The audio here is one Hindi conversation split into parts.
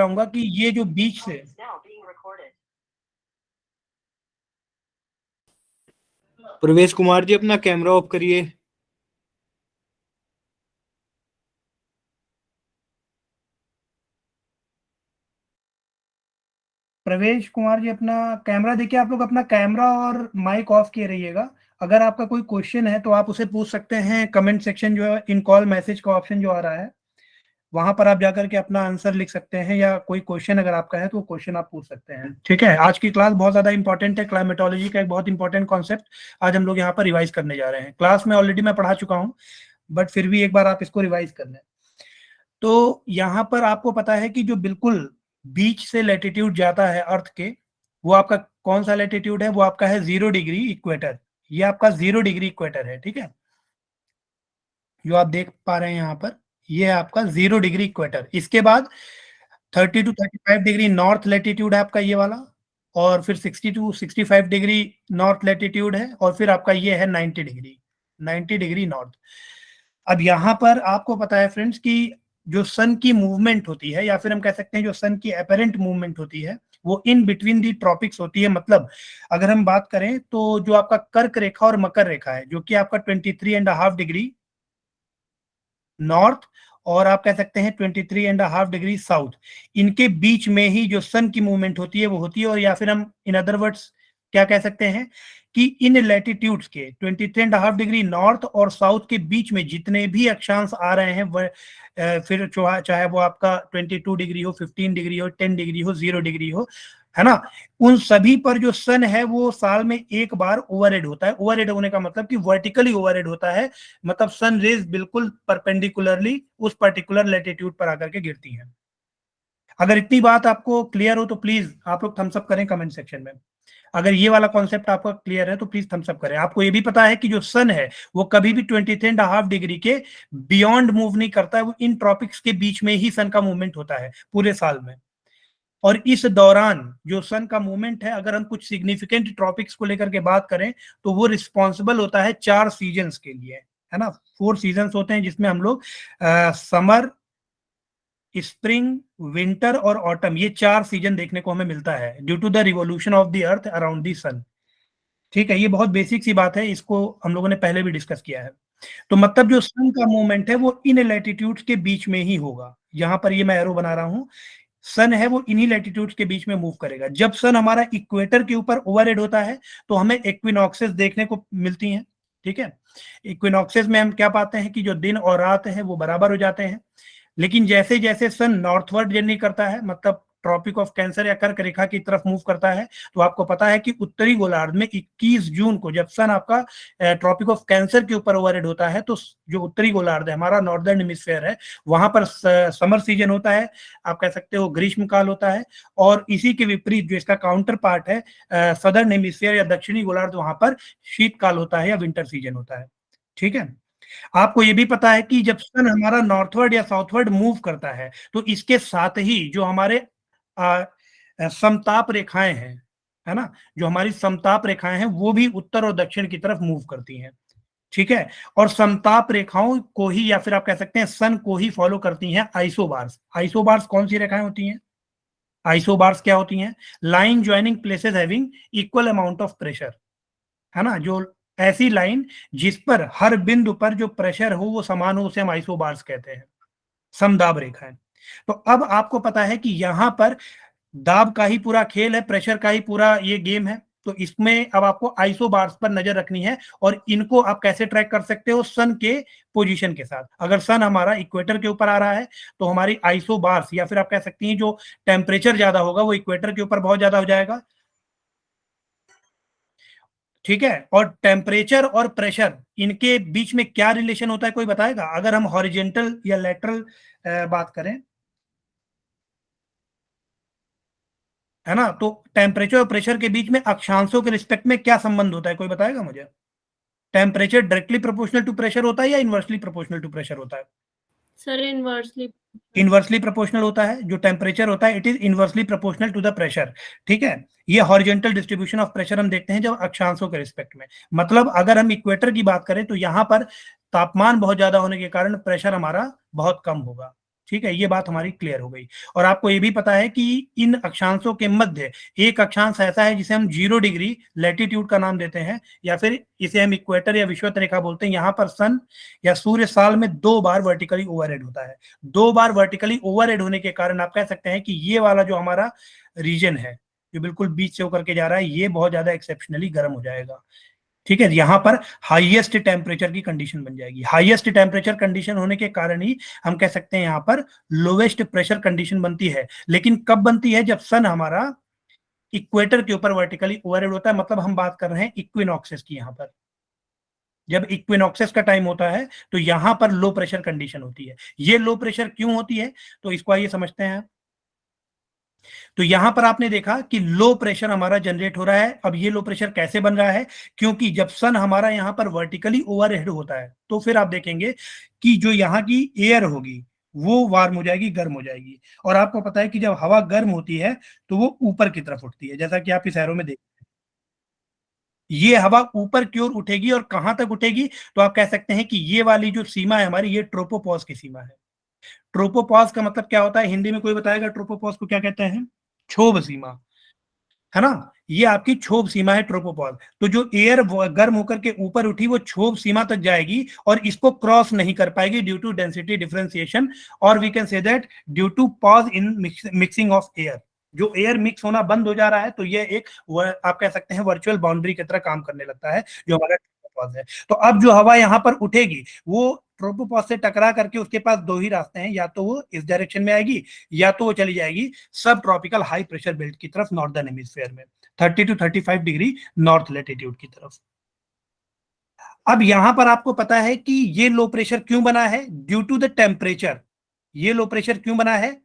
चाहूंगा कि ये जो बीच से प्रवेश कुमार जी अपना कैमरा ऑफ करिए। प्रवेश कुमार जी अपना कैमरा देखिए, आप लोग अपना कैमरा और माइक ऑफ किए रहिएगा। अगर आपका कोई क्वेश्चन है तो आप उसे पूछ सकते हैं कमेंट सेक्शन, जो है इन कॉल मैसेज का ऑप्शन जो आ रहा है वहां पर आप जाकर के अपना आंसर लिख सकते हैं, या कोई क्वेश्चन अगर आपका है तो क्वेश्चन आप पूछ सकते हैं। ठीक है, आज की क्लास बहुत ज्यादा इंपॉर्टेंट है, क्लाइमेटोलॉजी का एक बहुत इंपॉर्टेंट कॉन्सेप्ट आज हम लोग यहाँ पर रिवाइज करने जा रहे हैं। क्लास में ऑलरेडी मैं पढ़ा चुका हूँ, बट फिर भी एक बार आप इसको रिवाइज कर लें। तो यहाँ पर आपको पता है कि जो बिल्कुल बीच से लैटिट्यूड जाता है अर्थ के, वो आपका कौन सा लैटिट्यूड है? वो आपका है 0 डिग्री इक्वेटर। ये आपका 0 डिग्री इक्वेटर है। ठीक है, जो आप देख पा रहे हैं यहाँ पर, ये है आपका 0 डिग्री इक्वेटर। इसके बाद 30 to 35 डिग्री नॉर्थ लैटिट्यूड है आपका ये वाला, और फिर 60 to 65 डिग्री नॉर्थ लैटिट्यूड है, और फिर आपका ये है 90 डिग्री, 90 डिग्री नॉर्थ। अब यहाँ पर आपको पता है फ्रेंड्स कि जो सन की मूवमेंट होती है, या फिर हम कह सकते हैं जो सन की अपेरेंट मूवमेंट होती है, वो इन बिटवीन दी ट्रॉपिक्स होती है। मतलब अगर हम बात करें तो जो आपका कर्क रेखा और मकर रेखा है, जो कि आपका 23.5 डिग्री नॉर्थ, और आप कह सकते हैं 23.5 डिग्री साउथ, इनके बीच में ही जो सन की मूवमेंट होती है वो होती है। और या फिर हम इन अदर वर्ड्स क्या कह सकते हैं कि इन लैटिट्यूड्स के 23.5 डिग्री नॉर्थ और साउथ के बीच में जितने भी अक्षांश आ रहे हैं वह फिर चाहे वो आपका 22 डिग्री हो, 15 डिग्री हो, 10 डिग्री हो, 0 डिग्री हो, है ना, उन सभी पर जो सन है वो साल में एक बार ओवरहेड होता है। ओवरहेड होने का मतलब कि वर्टिकली ओवरहेड होता है, मतलब सन रेज बिल्कुल परपेंडिकुलरली उस पर्टिकुलर लैटिट्यूड पर आकर के गिरती हैं। अगर इतनी बात आपको क्लियर हो तो प्लीज आप लोग थम्स अप करें कमेंट सेक्शन में। अगर ये वाला कॉन्सेप्ट आपका क्लियर है तो प्लीज थम्स अप करें। आपको ये भी पता है कि जो सन है वो कभी भी 23.5 डिग्री के बियॉन्ड मूव नहीं करता है, वो इन ट्रॉपिक्स के बीच में ही सन का मूवमेंट होता है पूरे साल में। और इस दौरान जो सन का मूवमेंट है, अगर हम कुछ सिग्निफिकेंट टॉपिक्स को लेकर के बात करें तो वो रिस्पॉन्सिबल होता है 4 सीजन्स के लिए, है ना। 4 सीजन्स होते हैं जिसमें हम लोग समर, स्प्रिंग, विंटर और ऑटम, ये 4 सीजन देखने को हमें मिलता है due to the revolution of the earth around the sun. ठीक है, ये बहुत बेसिक सी बात है, इसको हम लोगों ने पहले भी डिस्कस किया है। तो मतलब जो सन का मूवमेंट है वो इन लैटिट्यूड्स के बीच में ही होगा। यहाँ पर ये मैं एरो बना रहा हूँ, सन है वो इन्हीं लैटिट्यूड्स के बीच में मूव करेगा। जब सन हमारा इक्वेटर के ऊपर ओवरहेड होता है तो हमें इक्विनॉक्सेस देखने को मिलती हैं। ठीक है, इक्विनॉक्सेस में हम क्या पाते हैं कि जो दिन और रात है वो बराबर हो जाते हैं। लेकिन जैसे जैसे सन नॉर्थवर्ड जर्नी करता है, मतलब ट्रॉपिक ऑफ कैंसर या कर्क रेखा की तरफ मूव करता है, तो आपको पता है कि उत्तरी गोलार्ध में 21 जून को जब सन आपका ट्रॉपिक ऑफ कैंसर के ऊपर ओवरहेड होता है, तो जो उत्तरी गोलार्ध है हमारा नॉर्दर्न हेमिस्फेयर है, वहां पर समर सीजन होता है, आप कह सकते हो ग्रीष्म काल होता है। और इसी के विपरीत जो इसका काउंटर पार्ट है सदर्न हेमिस्फेयर या दक्षिणी गोलार्ध, वहां पर शीतकाल होता है या विंटर सीजन होता है। ठीक है, आपको ये भी पता है कि जब सन हमारा नॉर्थवर्ड या साउथवर्ड मूव करता है तो इसके साथ ही जो हमारे समताप रेखाएं हैं, है ना, जो हमारी समताप रेखाएं हैं वो भी उत्तर और दक्षिण की तरफ मूव करती हैं। ठीक है, और समताप रेखाओं को ही, या फिर आप कह सकते हैं सन को ही फॉलो करती हैं आइसोबार्स। आइसोबार्स कौन सी रेखाएं होती हैं? आइसोबार्स क्या होती हैं? Line joining places having equal amount of pressure, है ना, जो ऐसी लाइन जिस पर हर बिंदु पर जो प्रेशर हो वो समान हो, उसे हम आइसोबार्स कहते हैं, समदाब रेखाएं। तो अब आपको पता है कि यहां पर दाब का ही पूरा खेल है, प्रेशर का ही पूरा ये गेम है। तो इसमें अब आपको आइसोबार्स पर नजर रखनी है, और इनको आप कैसे ट्रैक कर सकते हो? सन के पोजीशन के साथ। अगर सन हमारा इक्वेटर के ऊपर आ रहा है तो हमारी आइसोबार्स, या फिर आप कह सकती हैं जो टेम्परेचर ज्यादा होगा वो इक्वेटर के ऊपर बहुत ज्यादा हो जाएगा। ठीक है, और टेम्परेचर और प्रेशर, इनके बीच में क्या रिलेशन होता है, कोई बताएगा? अगर हम हॉरिजेंटल या लेटरल बात करें, है ना, तो टेम्परेचर और प्रेशर के बीच में अक्षांशों के रिस्पेक्ट में क्या संबंध होता है, कोई बताएगा मुझे? Temperature directly proportional to pressure होता है या इनवर्सली प्रोपोर्शनल टू प्रेशर होता है? Sir inversely. इनवर्सली प्रोपोर्शनल होता है। जो टेम्परेचर होता है it is inversely proportional to the pressure. ठीक है, ये हॉरिजॉन्टल डिस्ट्रीब्यूशन ऑफ प्रेशर हम देखते हैं जब अक्षांशों के रिस्पेक्ट में। मतलब अगर हम इक्वेटर की बात करें तो यहाँ पर तापमान बहुत ज्यादा होने के कारण प्रेशर हमारा बहुत कम होगा। ठीक है, ये बात हमारी क्लियर हो गई। और आपको ये भी पता है कि इन अक्षांशों के मध्य एक अक्षांश ऐसा है जिसे हम 0 डिग्री लैटिट्यूड का नाम देते हैं, या फिर इसे हम इक्वेटर या विषुवत रेखा बोलते हैं। यहाँ पर सन या सूर्य साल में 2 बार वर्टिकली ओवरहेड होता है। 2 बार वर्टिकली ओवरहेड होने के कारण आप कह सकते हैं कि ये वाला जो हमारा रीजन है, जो बिल्कुल बीच से होकर के जा रहा है, ये बहुत ज्यादा एक्सेप्शनली गर्म हो जाएगा। ठीक है, यहां पर हाईएस्ट टेम्परेचर की कंडीशन बन जाएगी। हाईएस्ट टेम्परेचर कंडीशन होने के कारण ही हम कह सकते हैं यहां पर लोवेस्ट प्रेशर कंडीशन बनती है। लेकिन कब बनती है? जब सन हमारा इक्वेटर के ऊपर वर्टिकली ओवरहेड होता है। मतलब हम बात कर रहे हैं इक्विनॉक्सेस की। यहां पर जब इक्विनॉक्सेस का टाइम होता है तो यहां पर लो प्रेशर कंडीशन होती है। ये लो प्रेशर क्यों होती है, तो इसको आइए समझते हैं। तो यहां पर आपने देखा कि लो प्रेशर हमारा जनरेट हो रहा है। अब ये लो प्रेशर कैसे बन रहा है? क्योंकि जब सन हमारा यहां पर वर्टिकली ओवरहेड होता है तो फिर आप देखेंगे कि जो यहाँ की एयर होगी वो वार्म हो जाएगी, गर्म हो जाएगी। और आपको पता है कि जब हवा गर्म होती है तो वो ऊपर की तरफ उठती है, जैसा कि आप इस एरो में देख, ये हवा ऊपर की ओर उठेगी। और कहां तक उठेगी? तो आप कह सकते हैं कि ये वाली जो सीमा है हमारी, ये ट्रोपोपॉज की सीमा है। ट्रोपोपॉज का मतलब क्या होता है? हिंदी में कोई बताएगा ट्रोपोपॉज को क्या कहते हैं? क्षोभ सीमा, है ना? ये आपकी क्षोभ सीमा है ट्रोपोपॉज। तो जो एयर गर्म होकर के ऊपर उठी वो क्षोभ सीमा तक जाएगी और इसको क्रॉस नहीं कर पाएगी ड्यू टू डेंसिटी डिफरेंशिएशन, और we can say that due to pause in mixing of air. जो एयर मिक्स होना बंद हो जा रहा है तो ये एक आप कह सकते हैं वर्चुअल बाउंड्री की तरह काम करने लगता है जो हमारा ट्रोपोपॉज है। तो अब जो हवा यहाँ पर उठेगी वो ट्रोपोपॉज से टकरा करके उसके पास 2 ही रास्ते हैं, या तो वो इस डायरेक्शन में आएगी या तो वो चली जाएगी सब ट्रॉपिकल हाई प्रेशर बेल्ट की तरफ, नॉर्दर्न हेमिस्फीयर में 30 to 35 डिग्री नॉर्थ लैटिट्यूड की तरफ। अब यहां पर आपको पता है कि ये लो प्रेशर क्यों बना है? Due to the temperature. ये लो प्रेशर क्यों बना है?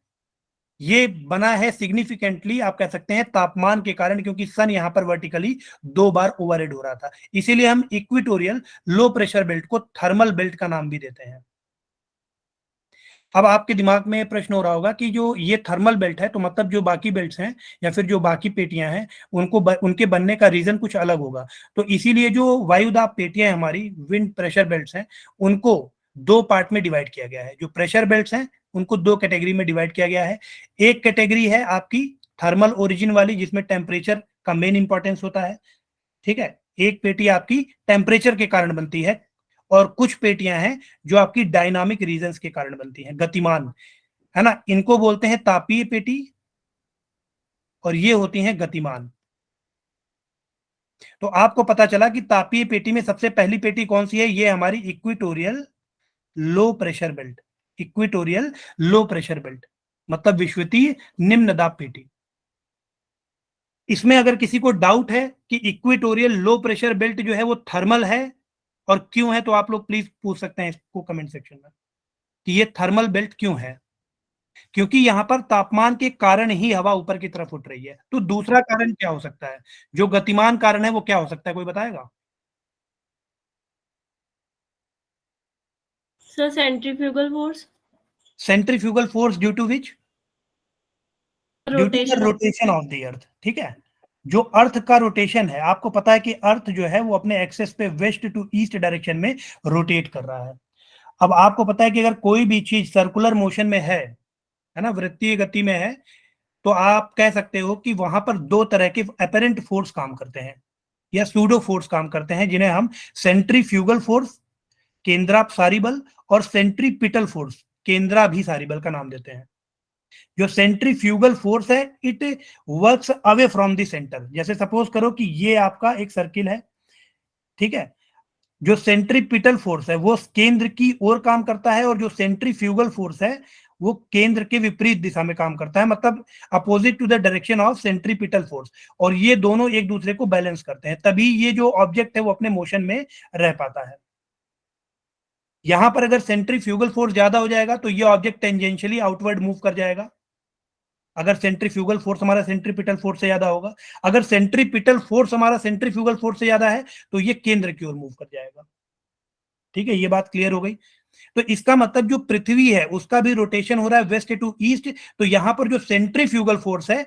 ये बना है सिग्निफिकेंटली आप कह सकते हैं तापमान के कारण, क्योंकि सन यहां पर वर्टिकली 2 बार ओवरहेड हो रहा था। इसीलिए हम इक्वेटोरियल लो प्रेशर बेल्ट को थर्मल बेल्ट का नाम भी देते हैं। अब आपके दिमाग में प्रश्न हो रहा होगा कि जो ये थर्मल बेल्ट है तो मतलब जो बाकी बेल्ट्स हैं या फिर जो बाकी पेटियां हैं उनके बनने का रीजन कुछ अलग होगा। तो इसीलिए जो वायुदाब पेटियां हमारी विंड प्रेशर बेल्ट्स हैं उनको 2 पार्ट में डिवाइड किया गया है। जो प्रेशर बेल्ट्स हैं उनको 2 कैटेगरी में डिवाइड किया गया है। एक कैटेगरी है आपकी थर्मल ओरिजिन वाली, जिसमें टेम्परेचर का मेन इंपॉर्टेंस होता है। ठीक है, एक पेटी आपकी टेम्परेचर के कारण बनती है और कुछ पेटियां हैं जो आपकी डायनामिक रीजंस के कारण बनती हैं, गतिमान, है ना? इनको बोलते हैं तापीय पेटी और ये होती हैं गतिमान। तो आपको पता चला कि तापीय पेटी में सबसे पहली पेटी कौन सी है? ये हमारी equatorial low pressure belt. Equatorial low pressure belt मतलब विषुवतीय निम्न दाब पेटी। इसमें अगर किसी को डाउट है कि इक्वेटोरियल लो प्रेशर बेल्ट जो है वो थर्मल है और क्यों है, तो आप लोग प्लीज पूछ सकते हैं इसको कमेंट सेक्शन में कि ये थर्मल बेल्ट क्यों है। क्योंकि यहां पर तापमान के कारण ही हवा ऊपर की तरफ उठ रही है। तो दूसरा कारण क्या हो सकता है? जो गतिमान कारण है वो क्या हो सकता है, कोई बताएगा? Sir centrifugal force. Centrifugal force due to which? Due to the rotation. Rotation of the earth. ठीक है, जो अर्थ का रोटेशन है, आपको पता है कि अर्थ जो है वो अपने एक्सेस पे वेस्ट टू ईस्ट डायरेक्शन में रोटेट कर रहा है। अब आपको पता है कि अगर कोई भी चीज सर्कुलर मोशन में है ना, वृत्तीय गति में है, तो आप कह सकते हो कि वहां पर 2 तरह के अपेरेंट फोर्स काम करते हैं या सूडो फोर्स काम करते हैं, जिन्हें हम सेंट्रीफ्यूगल फोर्स, केंद्रापसारी बल, और सेंट्रीपिटल फोर्स, केंद्राभिसारी बल का नाम देते हैं। जो सेंट्रीफ्यूगल फोर्स है it works away from the centre. जैसे सपोज करो कि ये आपका एक सर्किल है, ठीक है। जो सेंट्रीपिटल फोर्स है वो केंद्र की ओर काम करता है और जो सेंट्रीफ्यूगल फोर्स है वो केंद्र के विपरीत दिशा में काम करता है, मतलब opposite to the direction of centripetal force. और ये दोनों एक दूसरे को बैलेंस करते हैं, तभी ये जो ऑब्जेक्ट है वो अपने मोशन में रह पाता है। यहां पर अगर सेंट्रीफ्यूगल फोर्स ज्यादा हो जाएगा तो ये ऑब्जेक्ट टेंजेंशियली आउटवर्ड मूव कर जाएगा, अगर सेंट्रीफ्यूगल फोर्स हमारा सेंट्रीपिटल फोर्स से ज्यादा होगा। अगर सेंट्रीपिटल फोर्स हमारा सेंट्रीफ्यूगल फोर्स से ज्यादा है तो ये केंद्र की ओर मूव कर जाएगा। ठीक है, ये बात क्लियर हो गई। तो इसका मतलब जो पृथ्वी है उसका भी रोटेशन हो रहा है वेस्ट टू ईस्ट। तो यहां पर जो सेंट्रीफ्यूगल फोर्स है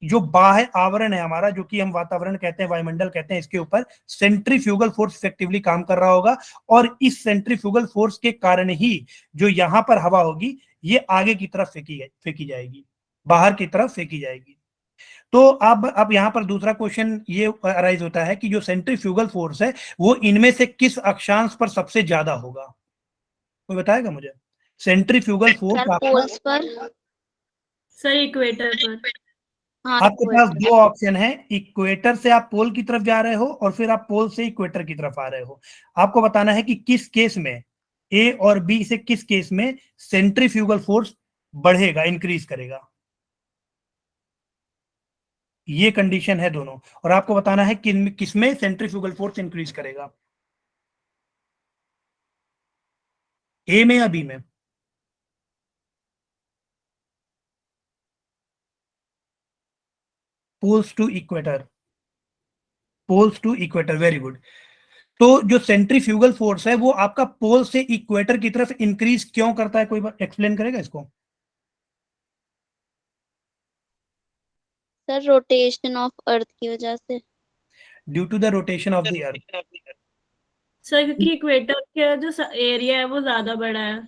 जो बाह्य आवरण है हमारा, जो कि हम वातावरण कहते हैं, वायुमंडल कहते हैं, इसके ऊपर सेंट्रीफ्यूगल फोर्स इफेक्टिवली काम कर रहा होगा, और इस सेंट्रीफ्यूगल फोर्स के कारण ही जो यहां पर हवा होगी ये आगे की तरफ फेंकी जाएगी, बाहर की तरफ फेंकी जाएगी। तो अब यहां पर दूसरा क्वेश्चन ये अराइज होता है कि जो सेंट्रीफ्यूगल फोर्स है वो इनमें से किस अक्षांश पर सबसे ज्यादा होगा? कोई बताएगा मुझे? सेंट्रीफ्यूगल फोर्स सर आपका, पोल्स पर। सर इक्वेटर पर। हाँ आपके पास इक्वेटर। दो ऑप्शन है, इक्वेटर से आप पोल की तरफ जा रहे हो और फिर आप पोल से इक्वेटर की तरफ आ रहे हो। आपको बताना है कि किस केस में, ए और बी से किस केस में सेंट्रीफ्यूगल फोर्स बढ़ेगा, इंक्रीज करेगा। ये कंडीशन है दोनों, और आपको बताना है कि किसमें सेंट्रीफ्यूगल फोर्स इंक्रीज करेगा, ए में या बी में? Poles to equator, poles to equator, very good. तो जो सेंट्रीफ्यूगल फोर्स है वो आपका पोल से इक्वेटर की तरफ इंक्रीज क्यों करता है? कोई एक्सप्लेन करेगा इसको? सर रोटेशन ऑफ अर्थ की वजह से। Due to the rotation of the earth. Sir क्योंकि इक्वेटर का जो एरिया है वो ज्यादा बड़ा है,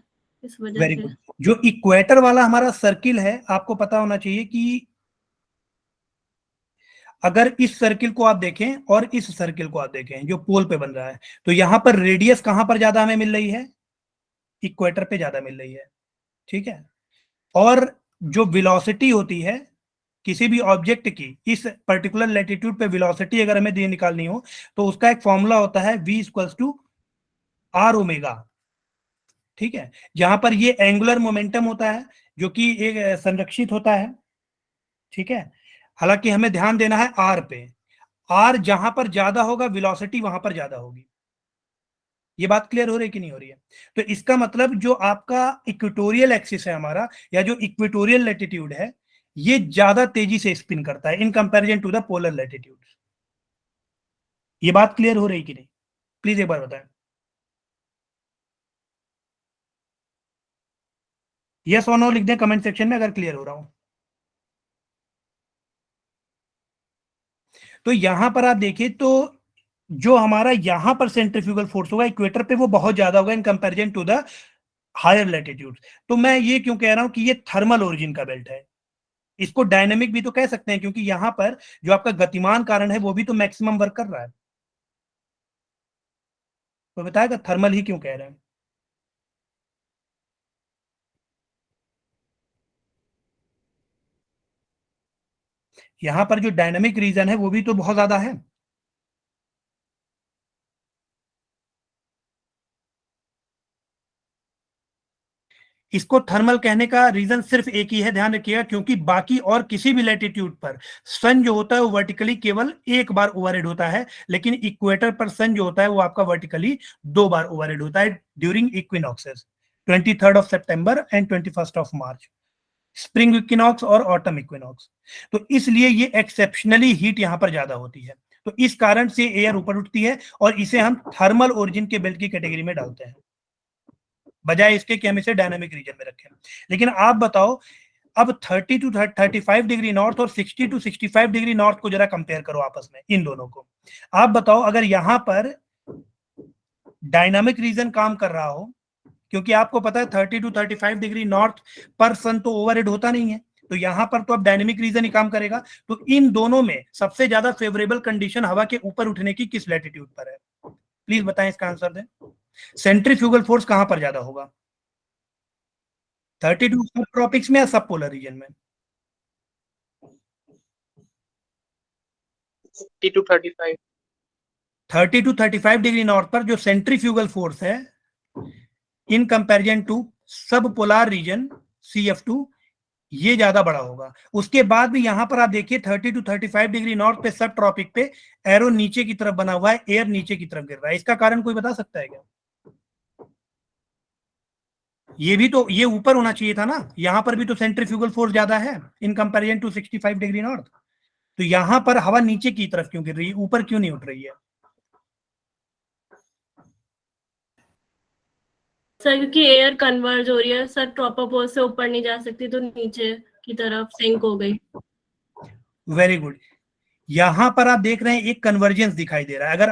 इस वजह वेरी से। गुड। जो इक्वेटर वाला हमारा सर्किल है, आपको पता होना चाहिए कि अगर इस सर्किल को आप देखें और इस सर्किल को आप देखें जो पोल पे बन रहा है, तो यहां पर रेडियस कहां पर ज्यादा हमें मिल रही है? इक्वेटर पे ज्यादा मिल रही है, ठीक है। और जो वेलोसिटी होती है किसी भी ऑब्जेक्ट की, इस पर्टिकुलर लैटिट्यूड पे वेलोसिटी अगर हमें दी निकालनी हो तो उसका एक फॉर्मूला होता है v equals to R omega, ठीक है। जहां पर ये एंगुलर मोमेंटम होता है जो कि एक संरक्षित होता है, ठीक है। हालांकि हमें ध्यान देना है आर पे, आर जहां पर ज्यादा होगा वेलोसिटी वहां पर ज्यादा होगी। ये बात क्लियर हो रही है कि नहीं हो रही है? तो इसका मतलब जो आपका इक्वेटोरियल एक्सिस है हमारा, या जो इक्वेटोरियल लैटिट्यूड है, ये ज्यादा तेजी से स्पिन करता है in comparison to the polar latitude. ये बात क्लियर हो रही कि नहीं? प्लीज एक बार बताएं। यस और नो लिख दें कमेंट सेक्शन में अगर क्लियर हो रहा हूं। तो यहां पर आप देखिए, तो जो हमारा यहां पर सेंट्रीफ्यूगल फोर्स होगा इक्वेटर पे वो बहुत ज्यादा होगा in comparison to the higher latitude. तो मैं ये क्यों कह रहा हूं कि ये थर्मल ओरिजिन का बेल्ट है। इसको डायनेमिक भी तो कह सकते हैं क्योंकि यहां पर जो आपका गतिमान कारण है वो भी तो मैक्सिमम वर्क कर रहा है। तो बताएगा थर्मल ही क्यों कह रहे हैं? यहां पर जो डायनेमिक रीजन है वो भी तो बहुत ज्यादा है। इसको थर्मल कहने का रीजन सिर्फ एक ही है, ध्यान रखिएगा, क्योंकि बाकी और किसी भी लैटिट्यूड पर सन जो होता है वो वर्टिकली केवल एक बार ओवरहेड होता है, लेकिन इक्वेटर पर सन जो होता है वो आपका वर्टिकली 2 बार ओवरहेड होता है during equinoxes, 23rd of September and 21st of March, spring equinox और ऑटम इक्विनॉक्स। तो इसलिए ये एक्सेप्शनली हीट यहां पर ज्यादा होती है, तो इस कारण से एयर ऊपर उठती है और इसे हम थर्मल ओरिजिन के बेल्ट की कैटेगरी में डालते हैं, बजाय इसके कि हम इसे डायनामिक रीजन में रखें। लेकिन आप बताओ, अब 30 टू 35 डिग्री नॉर्थ और 60 टू 65 डिग्री नॉर्थ को जरा कंपेयर करो आपस में, इन दोनों को। आप बताओ अगर यहां पर डायनामिक रीजन काम कर रहा हो, क्योंकि आपको पता है 30 टू 35 डिग्री नॉर्थ पर सन तो ओवरहेड होता नहीं है, तो यहां पर तो अब डायनेमिक रीजन ही काम करेगा। तो इन दोनों में सबसे ज्यादा फेवरेबल कंडीशन हवा के ऊपर उठने की किस लैटिट्यूड पर है? प्लीज बताएं, इसका आंसर दें। सेंट्रीफ्यूगल फोर्स कहां पर ज्यादा होगा? 32 सब ट्रॉपिक्स में या सब पोलर रीजन में? 30 to 35। 30 टू 35 डिग्री नॉर्थ पर जो सेंट्रीफ्यूगल फोर्स है इन कंपैरिजन टू सब पोलर रीजन CF2, ये ज्यादा बड़ा होगा। उसके बाद भी यहां पर आप देखिए 30 टू 35 डिग्री नॉर्थ पे सब ट्रॉपिक पे एरो नीचे की तरफ बना हुआ है, एयर नीचे की तरफ गिर रहा है। इसका कारण कोई बता सकता है क्या? ये भी तो ये ऊपर होना चाहिए था ना, यहां पर भी तो सेंट्रीफ्यूगल फोर्स ज्यादा है in comparison to 65 degree north. तो यहां पर हवा नीचे की तरफ क्यों गिर रही है, ऊपर क्यों नहीं उठ रही है? सर क्योंकि एयर कन्वर्ज हो रही है सर, ट्रोपोपॉज से ऊपर नहीं जा सकती तो नीचे की तरफ सिंक हो गई। Very good. यहां पर आप देख रहे हैं एक कन्वर्जेंस दिखाई दे रहा है। अगर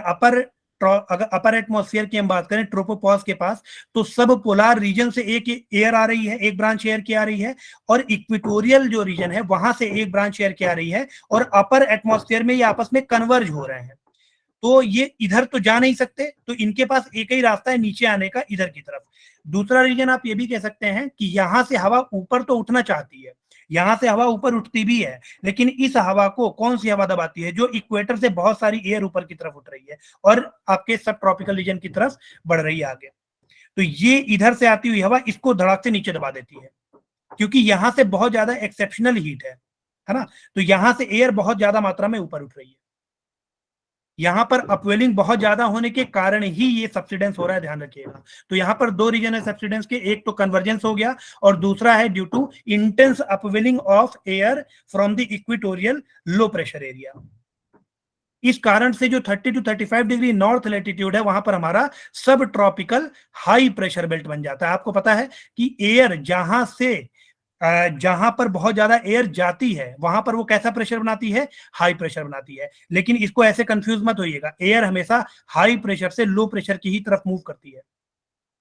अपर एटमॉस्फेयर की हम बात करें ट्रोपोपॉज के पास, तो सब पोलार रीजन से एक एयर आ रही है, एक ब्रांच एयर की आ रही है, और इक्वेटोरियल जो रीजन है वहां से एक ब्रांच एयर की आ रही है, और अपर एटमॉस्फेयर में ये आपस में कन्वर्ज हो रहे हैं। तो ये इधर तो जा नहीं सकते, तो इनके पास एक ही रास्ता है नीचे आने का, इधर की तरफ। दूसरा रीजन आप ये भी कह सकते हैं कि यहां से हवा ऊपर तो उठना चाहती है, यहां से हवा ऊपर उठती भी है, लेकिन इस हवा को कौन सी हवा दबाती है? जो इक्वेटर से बहुत सारी एयर ऊपर की तरफ उठ रही है और आपके सब ट्रॉपिकल रीजन की तरफ बढ़ रही है आगे। तो ये इधर से आती हुई हवा इसको धड़ाक से नीचे दबा देती है, क्योंकि यहां से बहुत ज्यादा एक्सेप्शनल हीट है ना। तो यहां से एयर बहुत ज्यादा मात्रा में ऊपर उठ रही है, यहां पर अपवेलिंग बहुत ज्यादा होने के कारण ही ये सब्सिडेंस हो रहा है, ध्यान रखिएगा। तो यहां पर दो रीजन है सब्सिडेंस के, एक तो कन्वर्जेंस हो गया और दूसरा है due to intense upwelling of air from the equatorial low pressure area. इस कारण से जो 30 to 35 डिग्री नॉर्थ लैटिट्यूड है वहां पर हमारा सब ट्रॉपिकल हाई प्रेशर बेल्ट बन जाता है। आपको पता है कि एयर जहां पर बहुत ज्यादा एयर जाती है वहां पर वो कैसा प्रेशर बनाती है? हाई प्रेशर बनाती है। लेकिन इसको ऐसे कंफ्यूज मत होइएगा, एयर हमेशा हाई प्रेशर से लो प्रेशर की ही तरफ मूव करती है,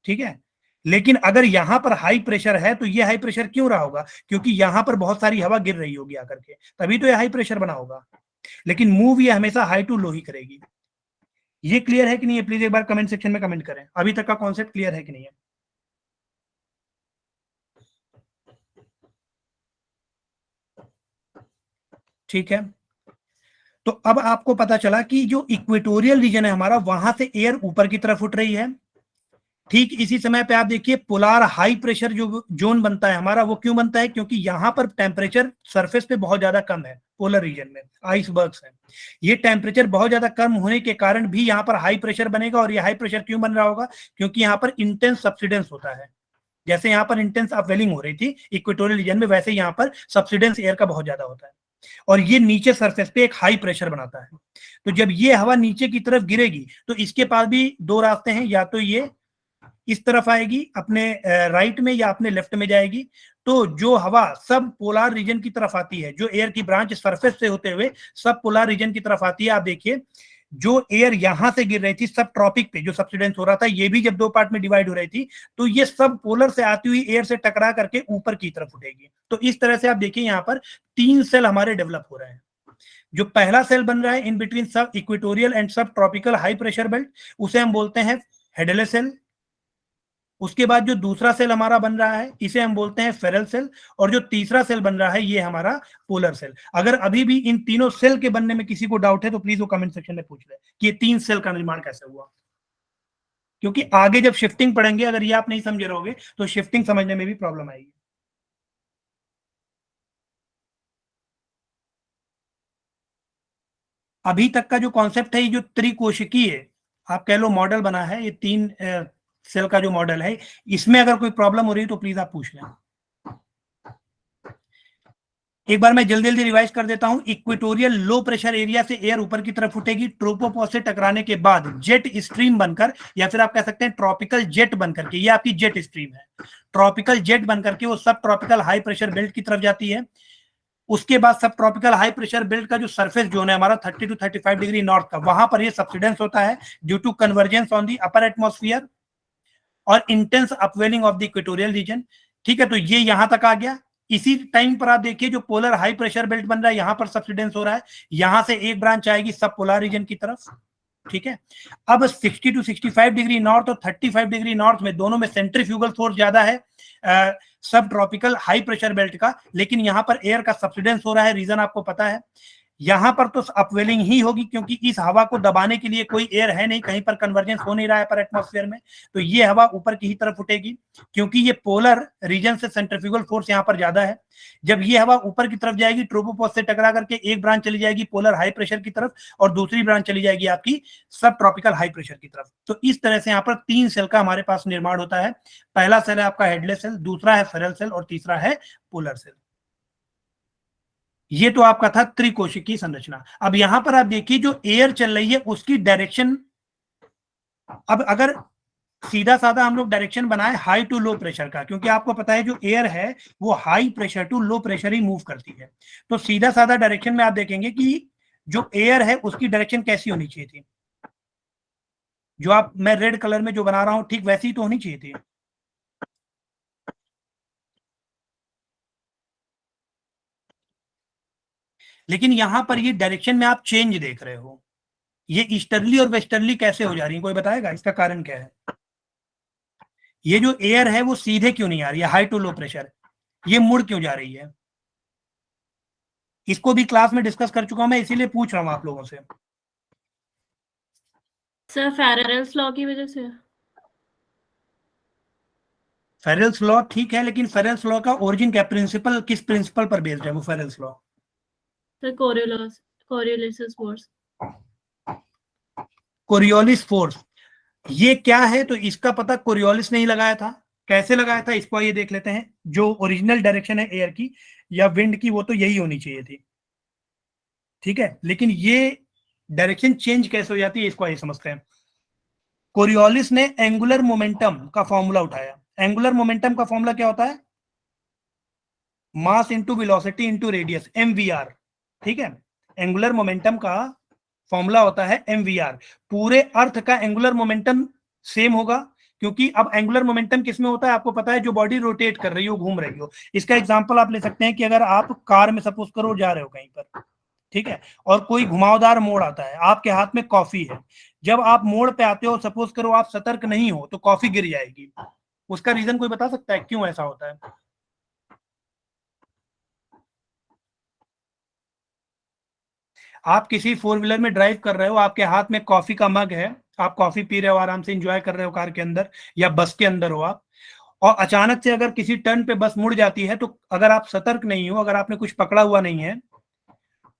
ठीक है। लेकिन अगर यहां पर हाई प्रेशर है तो ये हाई प्रेशर क्यों रहा होगा? क्योंकि यहां पर बहुत सारी हवा गिर रही होगी आकर के, तभी तो ये हाई प्रेशर बना होगा। लेकिन मूव ये हमेशा हाई टू लो ही करेगी। ये क्लियर है कि नहीं है? प्लीज एक बार कमेंट सेक्शन में कमेंट करें, अभी तक का कॉन्सेप्ट क्लियर है कि नहीं है? ठीक है। तो अब आपको पता चला कि जो इक्वेटोरियल रीजन है हमारा, वहां से एयर ऊपर की तरफ उठ रही है। ठीक इसी समय पे आप देखिए पोलार हाई प्रेशर जो जोन बनता है हमारा, वो क्यों बनता है? क्योंकि यहां पर टेम्परेचर सरफेस पे बहुत ज्यादा कम है, पोलर रीजन में आइसबर्ग्स है। ये टेम्परेचर बहुत ज्यादा कम होने के कारण भी यहाँ पर हाई प्रेशर बनेगा। और ये हाई प्रेशर क्यों बन रहा होगा? क्योंकि यहाँ पर इंटेंस सब्सिडेंस होता है। जैसे यहाँ पर इंटेंस अपवेलिंग हो रही थी इक्वेटोरियल रीजन में, वैसे यहाँ पर सब्सिडेंस एयर का बहुत ज्यादा होता है, और ये नीचे सरफेस पे एक हाई प्रेशर बनाता है। तो जब ये हवा नीचे की तरफ गिरेगी तो इसके पास भी दो रास्ते हैं, या तो ये इस तरफ आएगी अपने राइट में, या अपने लेफ्ट में जाएगी। तो जो हवा सब पोलार रीजन की तरफ आती है, जो एयर की ब्रांच सरफेस से होते हुए सब पोलार रीजन की तरफ आती है, आप देखिए जो एयर यहां से गिर रही थी सब ट्रॉपिक पे, जो सब्सिडेंस हो रहा था, ये भी जब दो पार्ट में डिवाइड हो रही थी, तो ये सब पोलर से आती हुई एयर से टकरा करके ऊपर की तरफ उठेगी। तो इस तरह से आप देखिए यहाँ पर तीन सेल हमारे डेवलप हो रहे हैं। जो पहला सेल बन रहा है इन बिटवीन सब इक्वेटोरियल एंड सब ट्रॉपिकल हाई प्रेशर बेल्ट, उसे हम बोलते हैं हेडेले सेल। उसके बाद जो दूसरा सेल हमारा बन रहा है इसे हम बोलते हैं फेरल सेल, और जो तीसरा सेल बन रहा है ये हमारा पोलर सेल। अगर अभी भी इन तीनों सेल के बनने में किसी को डाउट है तो प्लीज वो कमेंट सेक्शन में पूछ ले कि ये तीन सेल का निर्माण कैसे हुआ, क्योंकि आगे जब शिफ्टिंग पढ़ेंगे अगर ये आप नहीं समझे रहोगे तो शिफ्टिंग समझने में भी प्रॉब्लम आएगी। अभी तक का जो कॉन्सेप्ट है, ये जो त्रिकोशिकीय आप कह लो मॉडल बना है, ये तीन सेल का जो मॉडल है, इसमें अगर कोई प्रॉब्लम हो रही है तो प्लीज आप पूछ लें। एक बार मैं जल्दी जल्दी रिवाइज कर देता हूं। इक्वेटोरियल लो प्रेशर एरिया से एयर ऊपर की तरफ उठेगी, ट्रोपोपॉज से टकराने के बाद जेट स्ट्रीम बनकर, या फिर आप कह सकते हैं ट्रॉपिकल जेट बनकर के, ये आपकी जेट स्ट्रीम है, ट्रॉपिकल जेट बनकर के वो सब ट्रॉपिकल हाई प्रेशर बेल्ट की तरफ जाती है। उसके बाद सब ट्रॉपिकल हाई प्रेशर बेल्ट का जो सरफेस जोन है हमारा 30 to 35 डिग्री नॉर्थ का, वहां पर ये सब्सिडेंस होता है due to convergence on the upper atmosphere और intense upwelling of the equatorial region. ठीक है, तो ये यहां तक आ गया। इसी टाइम पर आप देखिए जो पोलर हाई प्रेशर बेल्ट बन रहा है, यहां पर सब्सिडेंस हो रहा है, यहां से एक ब्रांच आएगी सब पोलर रीजन की तरफ। ठीक है, अब 60 to 65 डिग्री नॉर्थ और 35 डिग्री नॉर्थ में दोनों में सेंट्रीफ्यूगल फोर्स ज्यादा है सब ट्रॉपिकल हाई प्रेशर बेल्ट का, लेकिन यहां पर एयर का सब्सिडेंस हो रहा है। रीजन आपको पता है, यहां पर तो अपवेलिंग ही होगी क्योंकि इस हवा को दबाने के लिए कोई एयर है नहीं, कहीं पर कन्वर्जेंस हो नहीं रहा है पर एटमॉस्फेयर में, तो ये हवा ऊपर की ही तरफ उठेगी क्योंकि ये पोलर रीजन से सेंट्रीफ्यूगल फोर्स यहाँ पर ज्यादा है। जब ये हवा ऊपर की तरफ जाएगी ट्रोपोपॉज से टकरा करके एक ब्रांच चली जाएगी पोलर हाई प्रेशर की तरफ और दूसरी ब्रांच चली जाएगी आपकी सब ट्रॉपिकल हाई प्रेशर की तरफ। तो इस तरह से यहाँ पर तीन सेल का हमारे पास निर्माण होता है। पहला सेल है आपका हेडले सेल, दूसरा है फेरल सेल और तीसरा है पोलर सेल। ये तो आपका था त्रिकोशिकीय संरचना। अब यहां पर आप देखिए जो एयर चल रही है उसकी डायरेक्शन, अब अगर सीधा साधा हम लोग डायरेक्शन बनाए हाई टू लो प्रेशर का, क्योंकि आपको पता है जो एयर है वो high pressure to low pressure ही मूव करती है। तो सीधा साधा डायरेक्शन में आप देखेंगे कि जो एयर है उसकी डायरेक्शन कैसी होनी चाहिए थी, जो आप मैं रेड कलर में जो बना रहा हूं ठीक वैसी ही तो होनी चाहिए थी। लेकिन यहां पर ये डायरेक्शन में आप चेंज देख रहे हो, ये ईस्टर्ली और वेस्टर्ली कैसे हो जा रही है, कोई बताएगा इसका कारण क्या है? ये जो एयर है वो सीधे क्यों नहीं आ रही है हाई टू लो प्रेशर, ये मुड़ क्यों जा रही है? इसको भी क्लास में डिस्कस कर चुका हूं मैं, इसीलिए पूछ रहा हूं आप लोगों से। सर फैराडेस लॉ की वजह से। फेरेल्स लॉ ठीक है, लेकिन फेरेल्स लॉ का ओरिजिन क्या, प्रिंसिपल किस प्रिंसिपल पर बेस्ड है वो Ferrel's law? Sir Coriolis force. Coriolis force, ये क्या है? तो इसका पता कोरियोलिस ने ही लगाया था। कैसे लगाया था इसको ये देख लेते हैं। जो ओरिजिनल डायरेक्शन है एयर की या विंड की वो तो यही होनी चाहिए थी, ठीक है, लेकिन ये डायरेक्शन चेंज कैसे हो जाती है इसको आइए समझते हैं। कोरियोलिस ने एंगुलर मोमेंटम का फॉर्मूला उठाया। एंगुलर मोमेंटम का फॉर्मूला क्या होता है? Mass into velocity into radius, mvr, ठीक है। एंगुलर मोमेंटम का फॉर्मूला होता है एमवीआर। पूरे अर्थ का एंगुलर मोमेंटम सेम होगा, क्योंकि अब एंगुलर मोमेंटम किसमें होता है आपको पता है, जो बॉडी रोटेट कर रही हो, घूम रही हो। इसका एग्जांपल आप ले सकते हैं कि अगर आप कार में सपोज करो जा रहे हो कहीं पर, ठीक है, और कोई घुमावदार मोड़ आता है, आपके हाथ में कॉफी है, जब आप मोड़ पे आते हो सपोज करो आप सतर्क नहीं हो तो कॉफी गिर जाएगी। उसका रीजन कोई बता सकता है क्यों ऐसा होता है? आप किसी फोर व्हीलर में ड्राइव कर रहे हो, आपके हाथ में कॉफी का मग है, आप कॉफी पी रहे हो, आराम से एंजॉय कर रहे हो कार के अंदर या बस के अंदर हो आप, और अचानक से अगर किसी टर्न पे बस मुड़ जाती है, तो अगर आप सतर्क नहीं हो, अगर आपने कुछ पकड़ा हुआ नहीं है,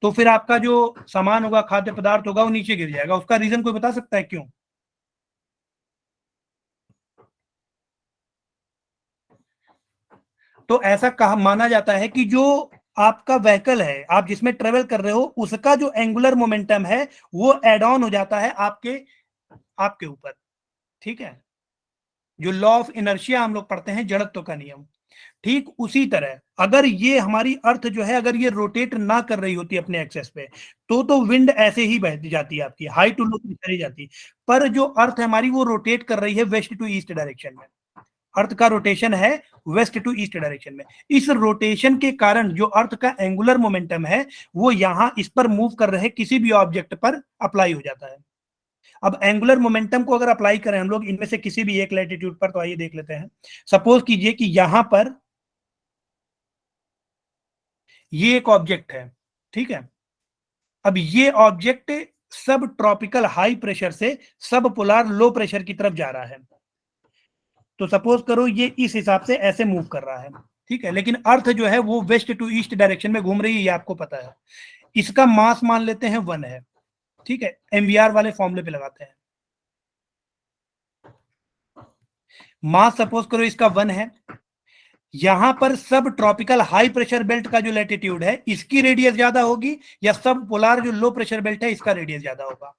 तो फिर आपका जो सामान होगा, खाद्य पदार्थ होगा, वो नीचे गिर जाएगा। उसका रीजन कोई बता सकता है क्यों? तो ऐसा कहा माना जाता है कि जो आपका व्हीकल है, आप जिसमें ट्रेवल कर रहे हो, उसका जो एंगुलर मोमेंटम है वो एड ऑन हो जाता है आपके आपके ऊपर, ठीक है। जो लॉ ऑफ इनर्शिया हम लोग पढ़ते हैं, जड़त्व का नियम, ठीक उसी तरह अगर ये हमारी अर्थ जो है अगर ये रोटेट ना कर रही होती अपने एक्सेस पे, तो विंड ऐसे ही बह जाती है आपकी, हाई टू लो प्रेशर ही जाती। पर जो अर्थ है हमारी वो रोटेट कर रही है वेस्ट टू ईस्ट डायरेक्शन में। अर्थ का रोटेशन है वेस्ट टू ईस्ट डायरेक्शन में। इस रोटेशन के कारण जो अर्थ का एंगुलर मोमेंटम है वो यहां इस पर मूव कर रहे किसी भी ऑब्जेक्ट पर अप्लाई हो जाता है। अब एंगुलर मोमेंटम को अगर अप्लाई करें हम लोग इनमें से किसी भी एक लैटिट्यूड पर, तो आइए देख लेते हैं। सपोज कीजिए कि यहां पर ये एक ऑब्जेक्ट है, ठीक है। अब ये ऑब्जेक्ट सब ट्रॉपिकल हाई प्रेशर से सब पोलार लो प्रेशर की तरफ जा रहा है। तो सपोज करो ये इस हिसाब से ऐसे मूव कर रहा है, ठीक है, लेकिन अर्थ जो है वो वेस्ट टू ईस्ट डायरेक्शन में घूम रही है, ये आपको पता है। इसका मास मान लेते हैं 1 है, ठीक है, एमवीआर वाले फॉर्मूले पे लगाते हैं। मास सपोज करो इसका 1 है। यहां पर सब ट्रॉपिकल हाई प्रेशर बेल्ट का जो लैटिट्यूड है इसकी रेडियस ज्यादा होगी, या सब पोलार जो लो प्रेशर बेल्ट है इसका रेडियस ज्यादा होगा?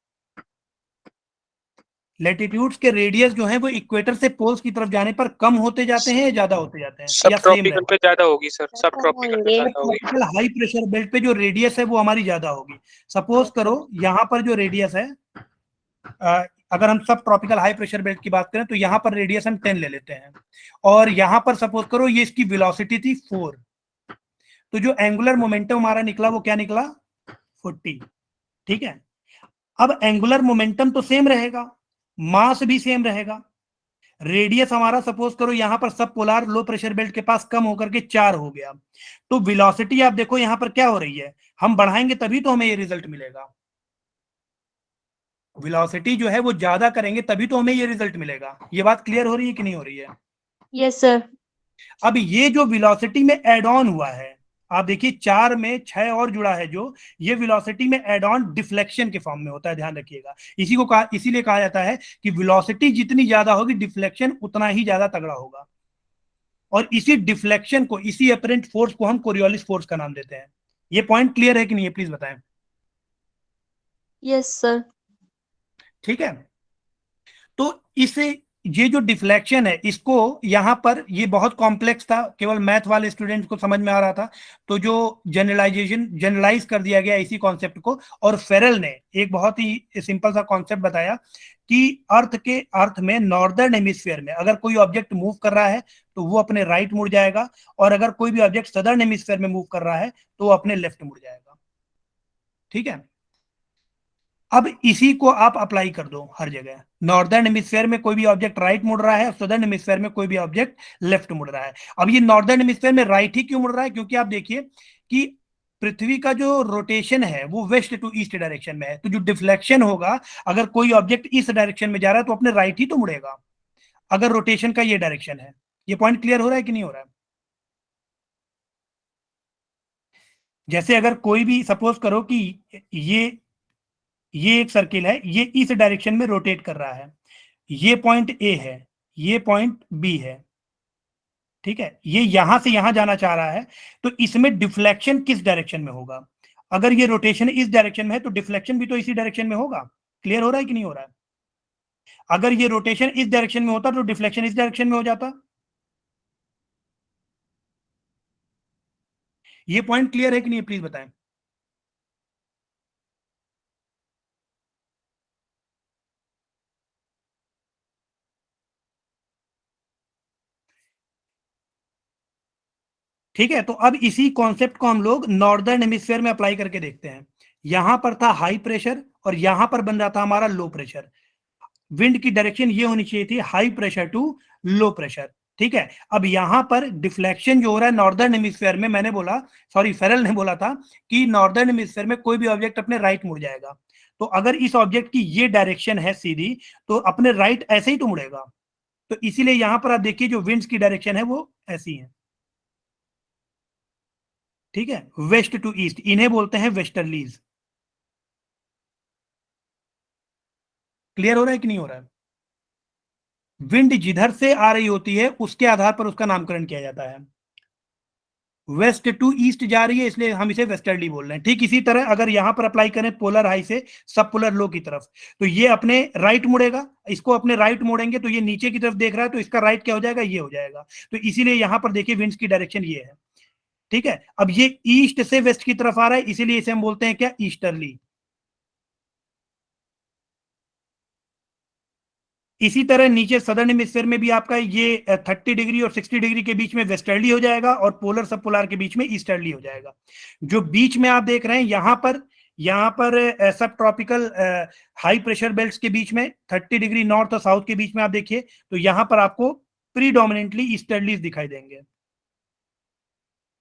लैटिट्यूड्स के रेडियस जो है वो इक्वेटर से पोल्स की तरफ जाने पर कम होते जाते हैं या ज्यादा होते जाते हैं, सब या सेम ट्रॉपिकल पे ज्यादा होगी सर, सब ट्रॉपिकल पे ज्यादा होगी। ट्रॉपिकल हाई प्रेशर बेल्ट पे जो रेडियस है वो हमारी ज्यादा होगी। सपोज करो यहाँ पर जो रेडियस है, अगर हम सब ट्रॉपिकल हाई प्रेशर बेल्ट की बात करें तो यहाँ पर रेडियस हम 10 ले लेते हैं, और यहाँ पर सपोज करो ये इसकी वेलोसिटी थी 4, तो जो एंगुलर मोमेंटम हमारा निकला वो क्या निकला? 40, ठीक है। अब एंगुलर मोमेंटम तो सेम रहेगा, मास भी सेम रहेगा, रेडियस हमारा सपोज करो यहां पर सब पोलार लो प्रेशर बेल्ट के पास कम होकर के 4 हो गया, तो वेलोसिटी आप देखो यहां पर क्या हो रही है, हम बढ़ाएंगे तभी तो हमें ये रिजल्ट मिलेगा। वेलोसिटी जो है वो ज्यादा करेंगे तभी तो हमें ये रिजल्ट मिलेगा। ये बात क्लियर हो रही है कि नहीं हो रही है? Yes sir. अब ये जो वेलोसिटी में एड ऑन हुआ है, आप देखिए 4 में 6 और जुड़ा है, जो ये वेलोसिटी में एड ऑन डिफ्लेक्शन के फॉर्म में होता है, ध्यान रखिएगा। इसीलिए कहा जाता है कि वेलोसिटी जितनी ज्यादा होगी डिफ्लेक्शन उतना ही ज्यादा तगड़ा होगा, और इसी डिफ्लेक्शन को, इसी अपरेंट फोर्स को हम कोरियोलिस फोर्स का नाम देते हैं। ये पॉइंट क्लियर है कि नहीं है, प्लीज बताएं। Yes sir. ठीक है, तो इसे ये जो डिफ्लेक्शन है इसको यहां पर, ये बहुत कॉम्प्लेक्स था, केवल मैथ वाले स्टूडेंट को समझ में आ रहा था, तो जो जनरलाइज कर दिया गया इसी कॉन्सेप्ट को, और फेरल ने एक बहुत ही सिंपल सा कॉन्सेप्ट बताया कि अर्थ में नॉर्दर्न हेमिस्फीयर में अगर कोई ऑब्जेक्ट मूव कर रहा है तो वो अपने राइट मुड़ जाएगा, और अगर कोई भी ऑब्जेक्ट सदर्न हेमिस्फीयर में मूव कर रहा है तो वो अपने लेफ्ट मुड़ जाएगा। ठीक है, अब इसी को आप अप्लाई कर दो हर जगह। नॉर्दर्न हेमिस्फीयर में कोई भी ऑब्जेक्ट राइट मुड़ रहा है, सदर्न हेमिस्फीयर में कोई भी ऑब्जेक्ट लेफ्ट मुड़ रहा है। अब ये नॉर्दर्न हेमिस्फीयर में राइट ही क्यों मुड़ रहा है? क्योंकि आप देखिए कि पृथ्वी का जो रोटेशन है वो वेस्ट टू ईस्ट डायरेक्शन में है, तो जो डिफ्लेक्शन होगा, अगर कोई ऑब्जेक्ट इस डायरेक्शन में जा रहा है तो अपने राइट ही तो मुड़ेगा, अगर रोटेशन का ये डायरेक्शन है। ये पॉइंट क्लियर हो रहा है कि नहीं हो रहा है? जैसे अगर कोई भी, सपोज करो कि ये एक सर्किल है, ये इस डायरेक्शन में रोटेट कर रहा है, ये पॉइंट ए है, ये पॉइंट बी है, ठीक है, ये यहां से यहां जाना चाह रहा है, तो इसमें डिफ्लेक्शन किस डायरेक्शन में होगा? अगर ये रोटेशन इस डायरेक्शन में है तो डिफ्लेक्शन भी तो इसी डायरेक्शन में होगा। क्लियर हो रहा है कि नहीं हो रहा है? अगर ये रोटेशन इस डायरेक्शन में होता तो डिफ्लेक्शन इस डायरेक्शन में हो जाता। ये पॉइंट क्लियर है कि नहीं, प्लीज बताएं। ठीक है, तो अब इसी कॉन्सेप्ट को हम लोग नॉर्दर्न हेमिस्फीयर में अप्लाई करके देखते हैं। यहां पर था हाई प्रेशर और यहां पर बन रहा था हमारा लो प्रेशर। विंड की डायरेक्शन ये होनी चाहिए थी high pressure to low pressure. ठीक है, अब यहां पर डिफ्लेक्शन जो हो रहा है नॉर्दर्न हेमिस्फीयर में, मैंने बोला, सॉरी फेरल ने बोला था कि नॉर्दर्न हेमिस्फीयर में कोई भी ऑब्जेक्ट अपने राइट मुड़ जाएगा, तो अगर इस ऑब्जेक्ट की ये डायरेक्शन है सीधी, तो अपने राइट ऐसे ही तो मुड़ेगा। तो इसीलिए यहां पर आप देखिए जो विंड्स की डायरेक्शन है वो ऐसी है। ठीक है, वेस्ट टू ईस्ट, इन्हें बोलते हैं वेस्टर्लीज। क्लियर हो रहा है कि नहीं हो रहा है? विंड जिधर से आ रही होती है उसके आधार पर उसका नामकरण किया जाता है। वेस्ट टू ईस्ट जा रही है इसलिए हम इसे वेस्टर्ली बोल रहे हैं। ठीक इसी तरह अगर यहां पर अप्लाई करें पोलर हाई से सब पोलर लो की तरफ, तो ये अपने राइट मुड़ेगा, इसको अपने राइट मोड़ेंगे तो ये नीचे की तरफ देख रहा है, तो इसका राइट क्या हो जाएगा? ये हो जाएगा। तो इसीलिए यहां पर देखिए विंड्स की डायरेक्शन ये है। ठीक है, अब ये ईस्ट से वेस्ट की तरफ आ रहा है, इसीलिए इसे हम बोलते हैं क्या? ईस्टर्ली। इसी तरह नीचे सदर्न हेमिस्फीयर में भी आपका ये 30 डिग्री और 60 डिग्री के बीच में वेस्टर्ली हो जाएगा और पोलर सब पोलर के बीच में ईस्टर्ली हो जाएगा। जो बीच में आप देख रहे हैं यहाँ पर सब ट्रॉपिकल हाई प्रेशर बेल्ट्स के बीच में 30 डिग्री नॉर्थ और साउथ के बीच में आप देखिए, तो यहाँ पर आपको प्रीडोमिनेंटली ईस्टर्लीज दिखाई देंगे।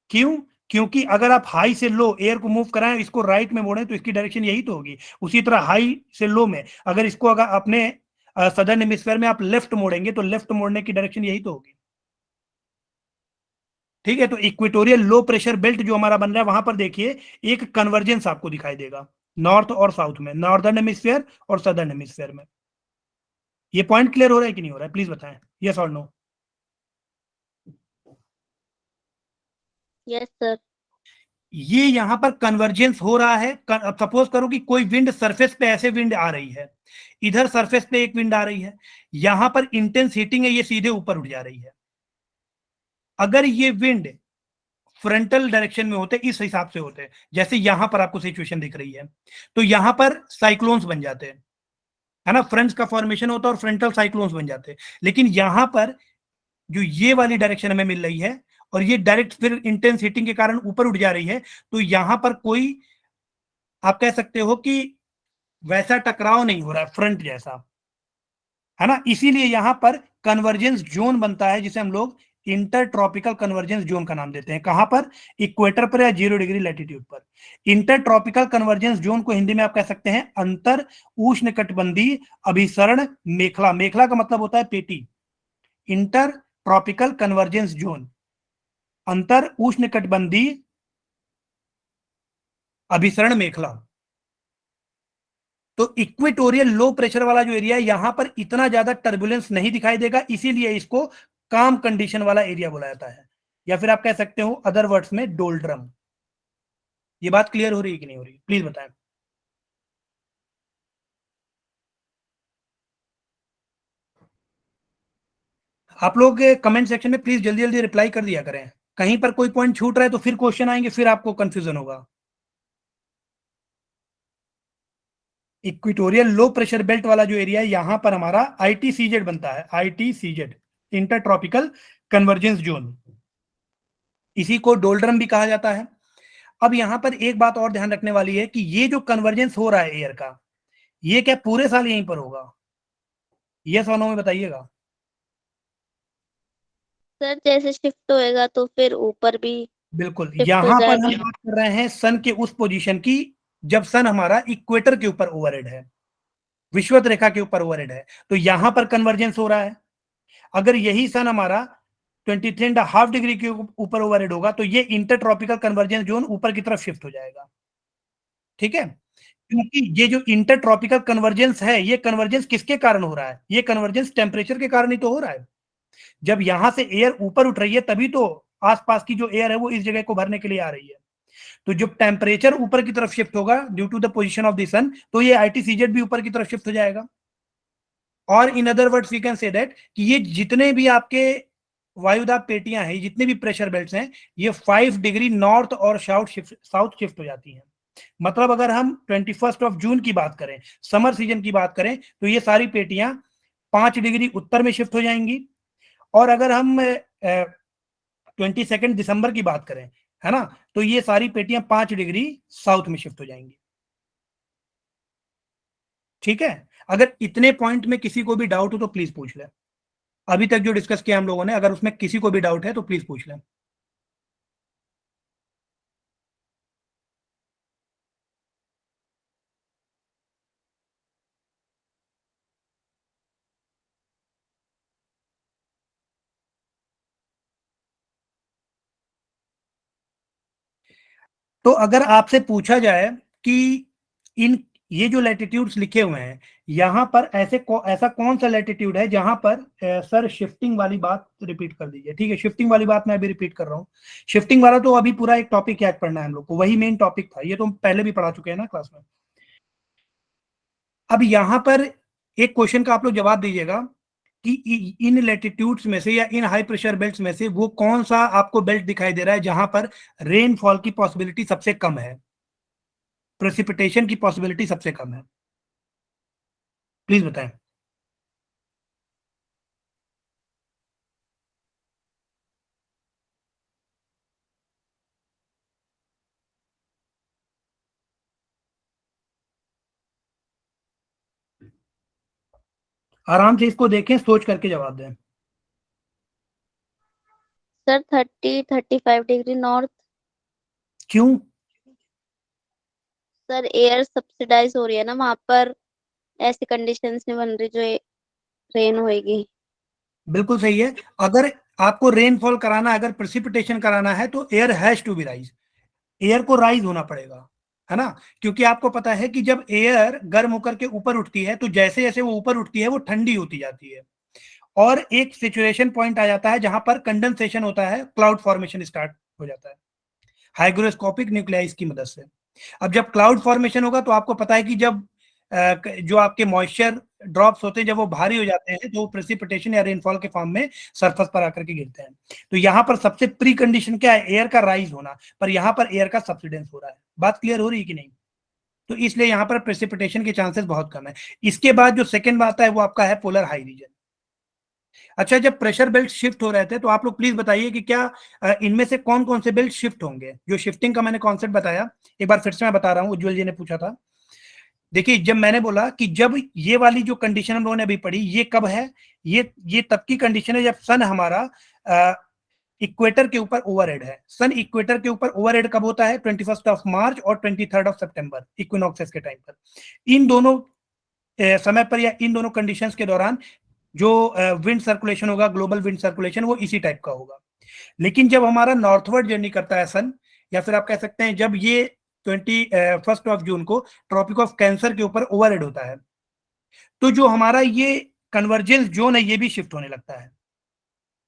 क्यों? क्योंकि अगर आप हाई से लो एयर को मूव कराएं, इसको राइट में मोड़ें, तो इसकी डायरेक्शन यही तो होगी। उसी तरह हाई से लो में अगर इसको अगर अपने सदर्न हेमिस्फीयर में आप लेफ्ट मोड़ेंगे तो लेफ्ट मोड़ने की डायरेक्शन यही तो होगी। ठीक है, तो इक्वेटोरियल लो प्रेशर बेल्ट जो हमारा बन रहा है वहां पर देखिए एक कन्वर्जेंस आपको दिखाई देगा नॉर्थ और साउथ में, नॉर्दर्न हेमिस्फीयर और सदर्न हेमिस्फीयर में। ये पॉइंट क्लियर हो रहा है कि नहीं हो रहा है? प्लीज बताएं, यस और नो। Yes sir. ये यहां पर कन्वर्जेंस हो रहा है। सपोज करो कि कोई विंड सरफेस पे ऐसे विंड आ रही है, इधर सरफेस पे एक विंड आ रही है, यहां पर इंटेंस हीटिंग है, ये सीधे ऊपर उठ जा रही है। अगर ये विंड फ्रंटल डायरेक्शन में होते, इस हिसाब से होते, जैसे यहां पर आपको सिचुएशन दिख रही है, तो यहां पर साइक्लोन्स बन जाते हैं, है ना, फ्रंट्स का फॉर्मेशन होता है और फ्रंटल साइक्लोन्स बन जाते हैं। लेकिन यहां पर जो ये वाली डायरेक्शन हमें मिल रही है और ये डायरेक्ट फिर इंटेंस हीटिंग के कारण ऊपर उठ जा रही है, तो यहां पर कोई, आप कह सकते हो कि वैसा टकराव नहीं हो रहा है फ्रंट जैसा, है ना। इसीलिए यहां पर कन्वर्जेंस जोन बनता है जिसे हम लोग इंटर ट्रॉपिकल कन्वर्जेंस जोन का नाम देते हैं। कहां पर? इक्वेटर पर या 0 डिग्री लैटिट्यूड पर। इंटर ट्रॉपिकल कन्वर्जेंस जोन को हिंदी में आप कह सकते हैं अंतर उष्णकटिबंधीय अभिसरण मेखला। मेखला का मतलब होता है पेटी। इंटर ट्रॉपिकल कन्वर्जेंस जोन, अंतर उष्णकटिबंधीय अभिसरण मेखला। तो इक्वेटोरियल लो प्रेशर वाला जो एरिया है यहां पर इतना ज्यादा टर्बुलेंस नहीं दिखाई देगा, इसीलिए इसको काम कंडीशन वाला एरिया बोला जाता है, या फिर आप कह सकते हो अदर वर्ड्स में डोल्ड्रम। ये बात क्लियर हो रही है कि नहीं हो रही? प्लीज बताएं। आप लोग कमेंट सेक्शन में प्लीज जल्दी जल्दी रिप्लाई कर दिया करें, कहीं पर कोई पॉइंट छूट रहा है तो फिर क्वेश्चन आएंगे, फिर आपको कंफ्यूजन होगा। इक्वेटोरियल लो प्रेशर बेल्ट वाला जो एरिया है, यहां पर हमारा ITCZ बनता है, ITCZ, inter tropical convergence zone, इसी को डोल्ड्रम भी कहा जाता है। अब यहां पर एक बात और ध्यान रखने वाली है कि ये जो कन्वर्जेंस हो रहा है एयर का, ये क्या पूरे साल यहीं पर होगा? यस और नो में बताइएगा। सर जैसे शिफ्ट होएगा तो फिर ऊपर भी बिल्कुल, शिफ्ट हो यहां पर हम जाएगा। बात कर रहे हैं सन के उस पोजीशन की जब सन हमारा इक्वेटर के ऊपर ओवरहेड है, विषुवत रेखा के ऊपर ओवरहेड है, तो यहां पर कन्वर्जेंस हो रहा है। अगर यही सन हमारा 23.5 डिग्री के ऊपर ओवरहेड होगा तो ये इंटर ट्रॉपिकल कन्वर्जेंस जोन ऊपर की तरफ शिफ्ट हो जाएगा। ठीक है, क्योंकि ये जो इंटर ट्रॉपिकल कन्वर्जेंस है, ये कन्वर्जेंस किसके कारण हो रहा है? ये कन्वर्जेंस टेम्परेचर के कारण ही तो हो रहा है। जब यहां से एयर ऊपर उठ रही है तभी तो आसपास की जो एयर है वो इस जगह को भरने के लिए आ रही है। तो जब टेम्परेचर ऊपर की तरफ शिफ्ट होगा due to the position of the sun, तो ये ITCZ भी ऊपर की तरफ शिफ्ट हो जाएगा। और in other words we can say that कि ये जितने भी आपके वायुदाब पेटियां हैं, जितने भी प्रेशर बेल्ट्स हैं, ये 5 डिग्री नॉर्थ और साउथ शिफ्ट हो जाती हैं। मतलब अगर हम 21 जून की बात करें, समर सीजन की बात करें, तो ये सारी पेटियां 5 डिग्री उत्तर में शिफ्ट हो जाएंगी। और अगर हम 22 दिसंबर की बात करें, है ना, तो ये सारी पेटियां 5 डिग्री साउथ में शिफ्ट हो जाएंगी। ठीक है, अगर इतने पॉइंट में किसी को भी डाउट हो तो प्लीज पूछ लें। अभी तक जो डिस्कस किया हम लोगों ने, अगर उसमें किसी को भी डाउट है तो प्लीज पूछ लें। तो अगर आपसे पूछा जाए कि इन ये जो लैटिट्यूड्स लिखे हुए हैं, यहां पर ऐसा कौन सा लैटिट्यूड है जहां पर सर शिफ्टिंग वाली बात रिपीट कर दीजिए। ठीक है, शिफ्टिंग वाली बात मैं अभी रिपीट कर रहा हूँ। शिफ्टिंग वाला तो अभी पूरा एक टॉपिक याद पढ़ना है हम लोग को, वही मेन टॉपिक था, ये तो हम पहले भी पढ़ा चुके हैं ना क्लास में। अब यहां पर एक क्वेश्चन का आप लोग जवाब दीजिएगा कि इन लैटिट्यूड्स में से या इन हाई प्रेशर बेल्ट्स में से वो कौन सा आपको बेल्ट दिखाई दे रहा है जहां पर रेनफॉल की पॉसिबिलिटी सबसे कम है, प्रेसिपिटेशन की पॉसिबिलिटी सबसे कम है? प्लीज बताएं। आराम से इसको देखें, सोच करके जवाब दें। Sir 30-35 degree north. क्यों? सर एयर सब्सिडाइज हो रही है ना वहां पर, ऐसी कंडीशंस नहीं बन रही जो रेन होएगी। बिल्कुल सही है। अगर आपको रेनफॉल कराना, अगर प्रेसिपिटेशन कराना है तो air has to be rise, air को राइज होना पड़ेगा, है ना। क्योंकि आपको पता है कि जब एयर गर्म होकर के ऊपर उठती है तो जैसे जैसे वो ऊपर उठती है वो ठंडी होती जाती है, और एक सिचुएशन पॉइंट आ जाता है जहां पर कंडेंसेशन होता है, क्लाउड फॉर्मेशन स्टार्ट हो जाता है हाइग्रोस्कोपिक न्यूक्लियाइज की मदद से। अब जब क्लाउड फॉर्मेशन होगा तो आपको पता है कि जब जो आपके मॉइस्चर ड्रॉप्स होते हैं जब वो भारी हो जाते हैं तो प्रेसिपिटेशन या रेनफॉल के फॉर्म में सरफेस पर आकर के गिरते हैं। तो यहाँ पर सबसे प्री कंडीशन क्या है? एयर का राइज होना, पर यहाँ पर एयर का सब्सिडेंस हो रहा है। बात क्लियर हो रही है कि नहीं? तो इसलिए यहाँ पर प्रेसिपिटेशन के चांसेस बहुत कम है। इसके बाद जो सेकंड बात है वो आपका है पोलर हाई रीजन। अच्छा, जब प्रेशर बेल्ट शिफ्ट हो रहे थे तो आप लोग प्लीज बताइए कि क्या इनमें से कौन कौन से बेल्ट शिफ्ट होंगे? जो शिफ्टिंग का मैंने कॉन्सेप्ट बताया, एक बार फिर से मैं बता रहा हूँ, उज्जवल जी ने पूछा था। देखिए, जब मैंने बोला कि जब ये वाली जो कंडीशन हम लोगों ने अभी पढ़ी, ये कब है? ये तब की कंडीशन है जब सन हमारा इक्वेटर के ऊपर ओवरहेड है। सन इक्वेटर के ऊपर ओवरहेड कब होता है? 21 मार्च और 23 सितंबर, इक्विनॉक्सेस के टाइम पर। इन दोनों समय पर या इन दोनों कंडीशंस के दौरान जो विंड सर्कुलेशन होगा, ग्लोबल विंड सर्कुलेशन, वो इसी टाइप का होगा। लेकिन जब हमारा नॉर्थवर्ड जर्नी करता है सन, या फिर आप कह सकते हैं जब ये 21 जून को ट्रॉपिक ऑफ कैंसर के ऊपर ओवरहेड होता है, तो जो हमारा ये कन्वर्जेंस जोन है ये भी शिफ्ट होने लगता है।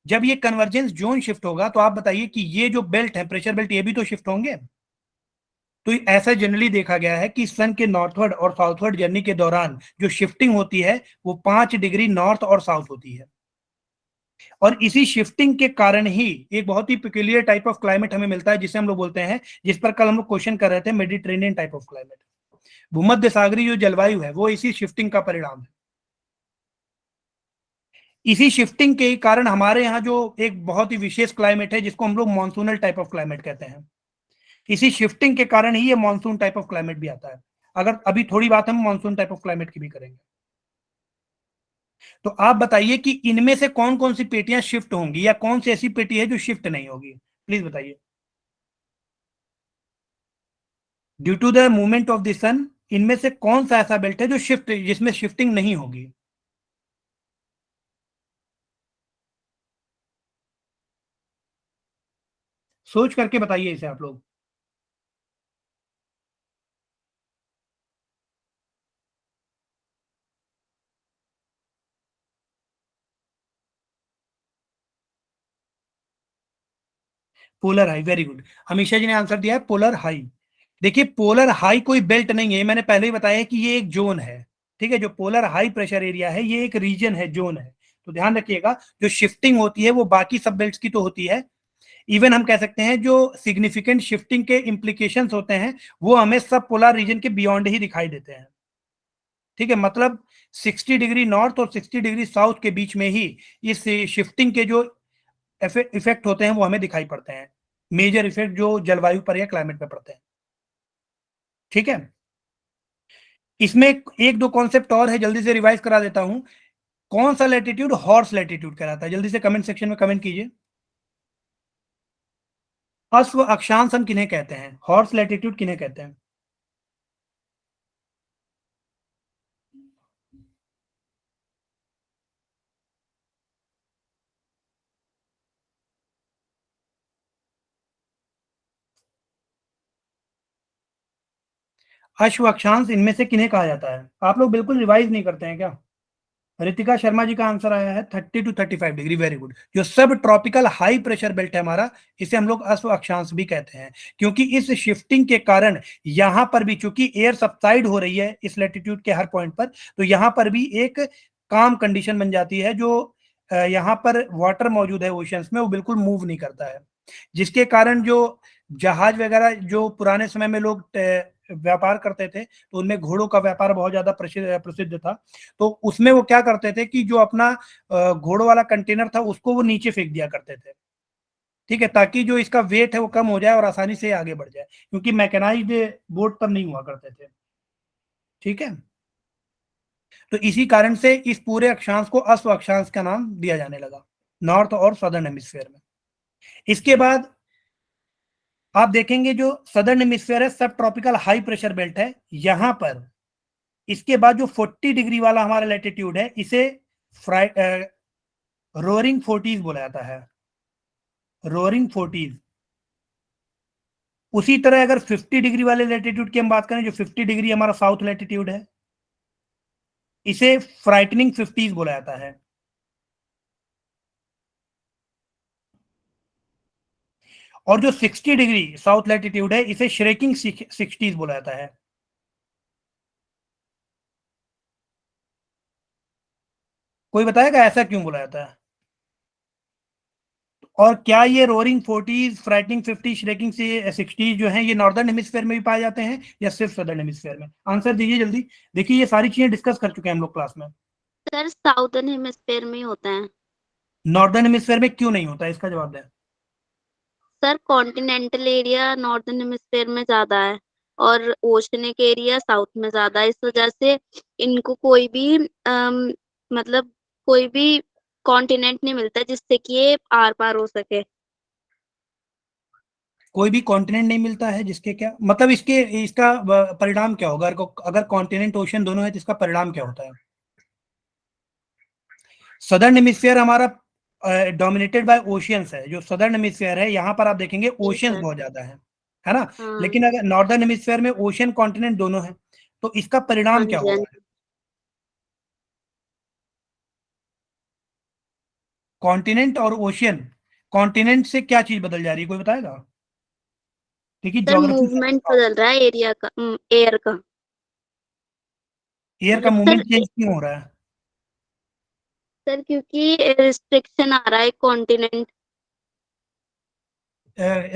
जब ये कन्वर्जेंस जोन शिफ्ट होगा तो आप बताइए कि ये जो बेल्ट है, प्रेशर बेल्ट, ये भी तो शिफ्ट होंगे। तो ऐसा जनरली देखा गया है कि सन के नॉर्थवर्ड और साउथवर्ड जर्नी के दौरान जो शिफ्टिंग होती है वो 5 डिग्री नॉर्थ और साउथ होती है। और इसी शिफ्टिंग के कारण ही एक बहुत ही पिक्यूलियर टाइप ऑफ क्लाइमेट हमें मिलता है, जिसे हम लोग बोलते हैं, जिस पर कल हम लोग क्वेश्चन कर रहे थे, मेडिटेरेनियन टाइप ऑफ क्लाइमेट। भूमध्य सागरीय जो जलवायु है वो इसी शिफ्टिंग का परिणाम है। इसी शिफ्टिंग के कारण हमारे यहाँ जो एक बहुत ही विशेष क्लाइमेट है, जिसको हम लोग मानसूनल टाइप ऑफ क्लाइमेट कहते हैं, इसी शिफ्टिंग के कारण ही ये मानसून टाइप ऑफ क्लाइमेट भी आता है। अगर अभी थोड़ी बात हम मानसून टाइप ऑफ क्लाइमेट की भी करेंगे, तो आप बताइए कि इनमें से कौन कौन सी पेटियां शिफ्ट होंगी, या कौन सी ऐसी पेटी है जो शिफ्ट नहीं होगी? प्लीज बताइए। Due to the movement of the sun, इनमें से कौन सा ऐसा बेल्ट है जो शिफ्ट, जिसमें शिफ्टिंग नहीं होगी? सोच करके बताइए इसे आप लोग। Polar high, very good. Amisha ji ने आंसर दिया है पोलर हाई। देखिए, पोलर हाई कोई बेल्ट नहीं है, मैंने पहले ही बताया कि ये एक जोन है। ठीक है, जो पोलर हाई प्रेशर एरिया है ये एक रीजन है, जोन है। तो ध्यान रखिएगा, जो शिफ्टिंग होती है वो बाकी सब बेल्ट्स की तो होती है। इवन हम कह सकते हैं जो सिग्निफिकेंट शिफ्टिंग के इम्प्लीकेशंस होते हैं वो हमें सब पोलर रीजन के बियॉन्ड ही दिखाई देते हैं। ठीक है, मतलब 60 डिग्री नॉर्थ और 60 डिग्री साउथ के बीच में ही इस शिफ्टिंग के जो इफेक्ट होते हैं वो हमें दिखाई पड़ते हैं, मेजर इफेक्ट जो जलवायु पर या क्लाइमेट पे पड़ते हैं। ठीक है, इसमें एक दो कॉन्सेप्ट और है, जल्दी से रिवाइज करा देता हूं। कौन सा लैटिट्यूड हॉर्स लैटिट्यूड कहलाता है? जल्दी से कमेंट सेक्शन में कमेंट कीजिए। अश्व अक्षांश हम किन्हें कहते हैं? हॉर्स लैटिट्यूड किन्हें कहते हैं? अश्व अक्षांश इनमें से किन्हें कहा जाता है? आप लोग बिल्कुल रिवाइज नहीं करते हैं क्या? रितिका शर्मा जी का आंसर आया है 30 टू 35 डिग्री, वेरी गुड। जो सब ट्रॉपिकल हाई प्रेशर बेल्ट है हमारा, इसे हम लोग अश्व अक्षांश भी कहते हैं, क्योंकि इस शिफ्टिंग के कारण यहां पर भी, चूंकि एयर सबसाइड हो रही है इस लैटिट्यूड के हर पॉइंट पर, तो यहां पर भी एक काम कंडीशन बन जाती है। जो यहाँ पर वाटर मौजूद है ओशियंस में, वो बिल्कुल मूव नहीं करता है, जिसके कारण जो जहाज वगैरह जो पुराने समय में लोग व्यापार करते थे, तो उनमें घोड़ों का व्यापार बहुत ज्यादा प्रसिद्ध था। तो उसमें वो क्या करते थे कि जो अपना घोड़ों वाला कंटेनर था उसको वो नीचे फेंक दिया करते थे। ठीक है, ताकि जो इसका वेट है वो कम हो जाए और आसानी से आगे बढ़ जाए, क्योंकि मैकेनाइज्ड बोट पर नहीं हुआ करते थे। ठीक है, तो इसी कारण से इस पूरे अक्षांश को अश्व अक्षांश का नाम दिया जाने लगा, नॉर्थ और सदर्न हेमिस्फीयर में। इसके बाद आप देखेंगे जो सदर्न हेमिस्फीयर है, सब ट्रॉपिकल हाई प्रेशर बेल्ट है यहां पर। इसके बाद जो 40 डिग्री वाला हमारा लैटिट्यूड है, इसे रोअरिंग फोर्टीज बोला जाता है, रोअरिंग फोर्टीज। उसी तरह अगर 50 डिग्री वाले लैटिट्यूड की हम बात करें, जो 50 डिग्री हमारा साउथ लैटिट्यूड है, इसे फ्राइटनिंग 50s बोला जाता है। और जो 60 डिग्री साउथ लैटिट्यूड है, इसे श्रेकिंग 60s बोला जाता है। कोई बताएगा ऐसा क्यों बोला जाता है? और क्या ये रोअरिंग 40s, फ्राइटनिंग 50, श्रेकिंग 60 जो हैं, ये नॉर्दर्न हेमिस्फीयर में भी पाए जाते हैं या सिर्फ सदर्न हेमिस्फीयर में? आंसर दीजिए जल्दी। देखिए, ये सारी चीजें डिस्कस कर चुके हैं हम लोग क्लास में। सर साउदर्न हेमिस्फीयर में ही होता है। नॉर्दर्न हेमिस्फीयर में क्यों नहीं होता है, इसका जवाब दें। Sir continental area northern hemisphere में ज्यादा है और ओशनिक एरिया साउथ में ज्यादा है, इस वजह से इनको कोई भी मतलब कोई भी कॉन्टिनेंट नहीं मिलता जिससे कि ये आर पार हो सके। कोई भी कॉन्टिनेंट नहीं मिलता है जिसके, क्या मतलब, इसका परिणाम क्या होगा? अगर कॉन्टिनेंट ओशन दोनों है तो इसका परिणाम क्या होता है? सदर्न हेमिस्फीयर हमारा डोमिनेटेड बाय ओशियंस है। जो सदर्न हेमिस्फीयर है यहाँ पर आप देखेंगे ओशियंस बहुत ज्यादा है ना। हाँ लेकिन अगर नॉर्दर्न हेमिस्फीयर में ओशियन कॉन्टिनेंट दोनों है, तो इसका परिणाम हाँ क्या जी, हाँ होगा? जी। कॉन्टिनेंट और ओशियन, कॉन्टिनेंट से क्या चीज बदल जा रही है, कोई बताएगा? देखिए, सर ज्योग्राफी से मूवमेंट बदल रहा है एरिया का, एयर का। एयर का मतलब मूवमेंट सर चेंज क्यों हो रहा है? सर क्योंकि रिस्ट्रिक्शन आ रहा है कॉन्टिनेंट।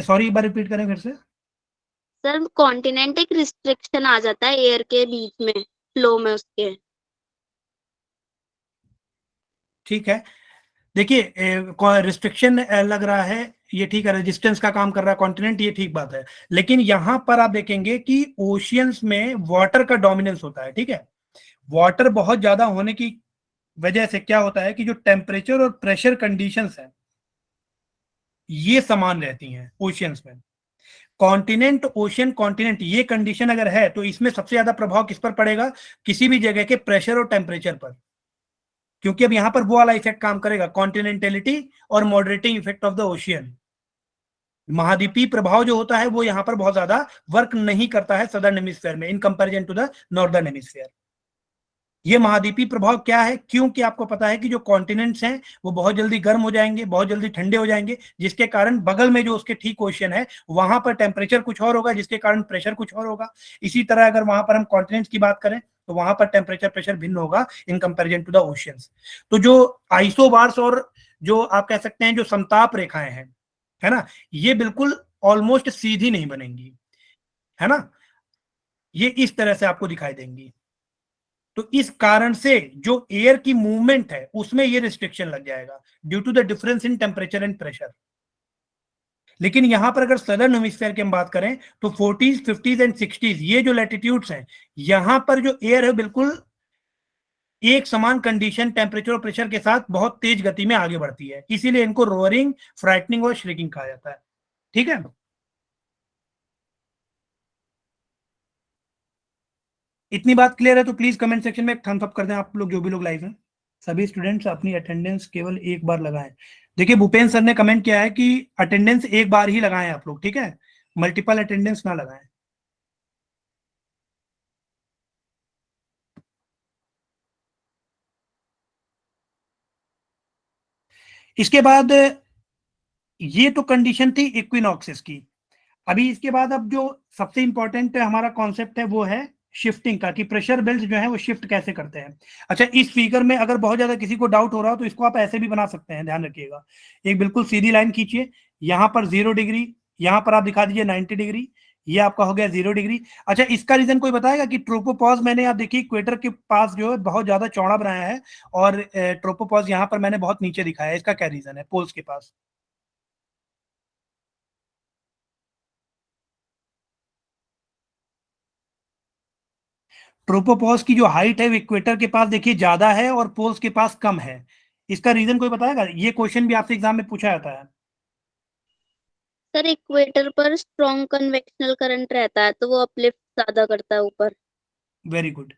सॉरी, एक बार रिपीट करें फिर से। सर कॉन्टिनेंट एक रिस्ट्रिक्शन आ जाता है एयर के बीच में, फ्लो में उसके। ठीक है, देखिए रिस्ट्रिक्शन लग रहा है, ये ठीक है, रेजिस्टेंस का काम कर रहा है कॉन्टिनेंट, ये ठीक बात है। लेकिन यहां पर आप देखेंगे कि ओशियंस में वाटर का डोमिनेंस होता है, ठीक है। वाटर बहुत ज्यादा होने की वजह से क्या होता है कि जो टेम्परेचर और प्रेशर कंडीशंस हैं ये समान रहती हैं ओशियंस में। कॉन्टिनेंट, ओशियन, कॉन्टिनेंट, ये कंडीशन अगर है तो इसमें सबसे ज्यादा प्रभाव किस पर पड़ेगा? किसी भी जगह के प्रेशर और टेम्परेचर पर, क्योंकि अब यहां पर वो वाला इफेक्ट काम करेगा, कॉन्टिनेंटलिटी और moderating effect of the ocean. महाद्वीपीय प्रभाव जो होता है वो यहां पर बहुत ज्यादा वर्क नहीं करता है सदर्न हेमिस्फीयर में in comparison to the northern hemisphere. ये महाद्वीपीय प्रभाव क्या है? क्योंकि आपको पता है कि जो कॉन्टिनेंट्स हैं वो बहुत जल्दी गर्म हो जाएंगे, बहुत जल्दी ठंडे हो जाएंगे, जिसके कारण बगल में जो उसके ठीक ओशियन है वहां पर टेम्परेचर कुछ और होगा, जिसके कारण प्रेशर कुछ और होगा। इसी तरह अगर वहां पर हम कॉन्टिनेंट्स की बात करें तो वहां पर टेम्परेचर प्रेशर भिन्न होगा in comparison to the oceans. तो जो आइसोबार्स और जो आप कह सकते हैं जो समताप रेखाएं हैं, है ना, ये बिल्कुल ऑलमोस्ट सीधी नहीं बनेंगी, है ना, ये इस तरह से आपको दिखाई देंगी। तो इस कारण से जो एयर की मूवमेंट है उसमें ये रिस्ट्रिक्शन लग जाएगा due to the difference in temperature and pressure. लेकिन यहां पर अगर सदर्न हेमिस्फीयर की हम बात करें तो 40s, 50s एंड 60s ये जो लैटिट्यूड्स हैं, यहां पर जो एयर है बिल्कुल एक समान कंडीशन, टेम्परेचर और प्रेशर के साथ बहुत तेज गति में आगे बढ़ती है, इसीलिए इनको रोअरिंग, फ्राइटनिंग और श्रिकिंग कहा जाता है। ठीक है, इतनी बात क्लियर है तो प्लीज कमेंट सेक्शन में थम्स अप कर दें आप लोग, जो भी लोग लाइव हैं। सभी स्टूडेंट्स अपनी अटेंडेंस केवल एक बार लगाएं। देखिए भूपेंद्र सर ने कमेंट किया है कि अटेंडेंस एक बार ही लगाएं आप लोग, ठीक है, मल्टीपल अटेंडेंस ना लगाएं। इसके बाद ये तो कंडीशन थी इक्विनॉक्सेस की। अभी इसके बाद अब जो सबसे इंपॉर्टेंट हमारा कॉन्सेप्ट है वो है शिफ्टिंग का, कि प्रेशर बेल्ट जो है वो शिफ्ट कैसे करते हैं। अच्छा, इस फिगर में अगर बहुत ज्यादा किसी को डाउट हो रहा हो तो इसको आप ऐसे भी बना सकते हैं, ध्यान रखिएगा। एक बिल्कुल सीधी लाइन खींचिए, यहाँ पर 0 डिग्री, यहाँ पर आप दिखा दीजिए 90 डिग्री, ये आपका हो गया 0 डिग्री। अच्छा, इसका रीजन कोई बताएगा कि ट्रोपोपॉज मैंने, आप देखिए इक्वेटर के पास जो है बहुत ज्यादा चौड़ा बनाया है और ट्रोपोपॉज यहाँ पर मैंने बहुत नीचे दिखाया है, इसका क्या रीजन है पोल्स के पास? ट्रोपोपॉज की जो हाइट है वो इक्वेटर के पास देखिए ज्यादा है और पोल्स के पास कम है। इसका रीजन कोई बताएगा? ये क्वेश्चन भी आपसे एग्जाम में पूछा जाता है। सर इक्वेटर पर स्ट्रॉन्ग कन्वेक्शनल करंट रहता है तो वो अपलिफ्ट ज्यादा करता है ऊपर। वेरी गुड,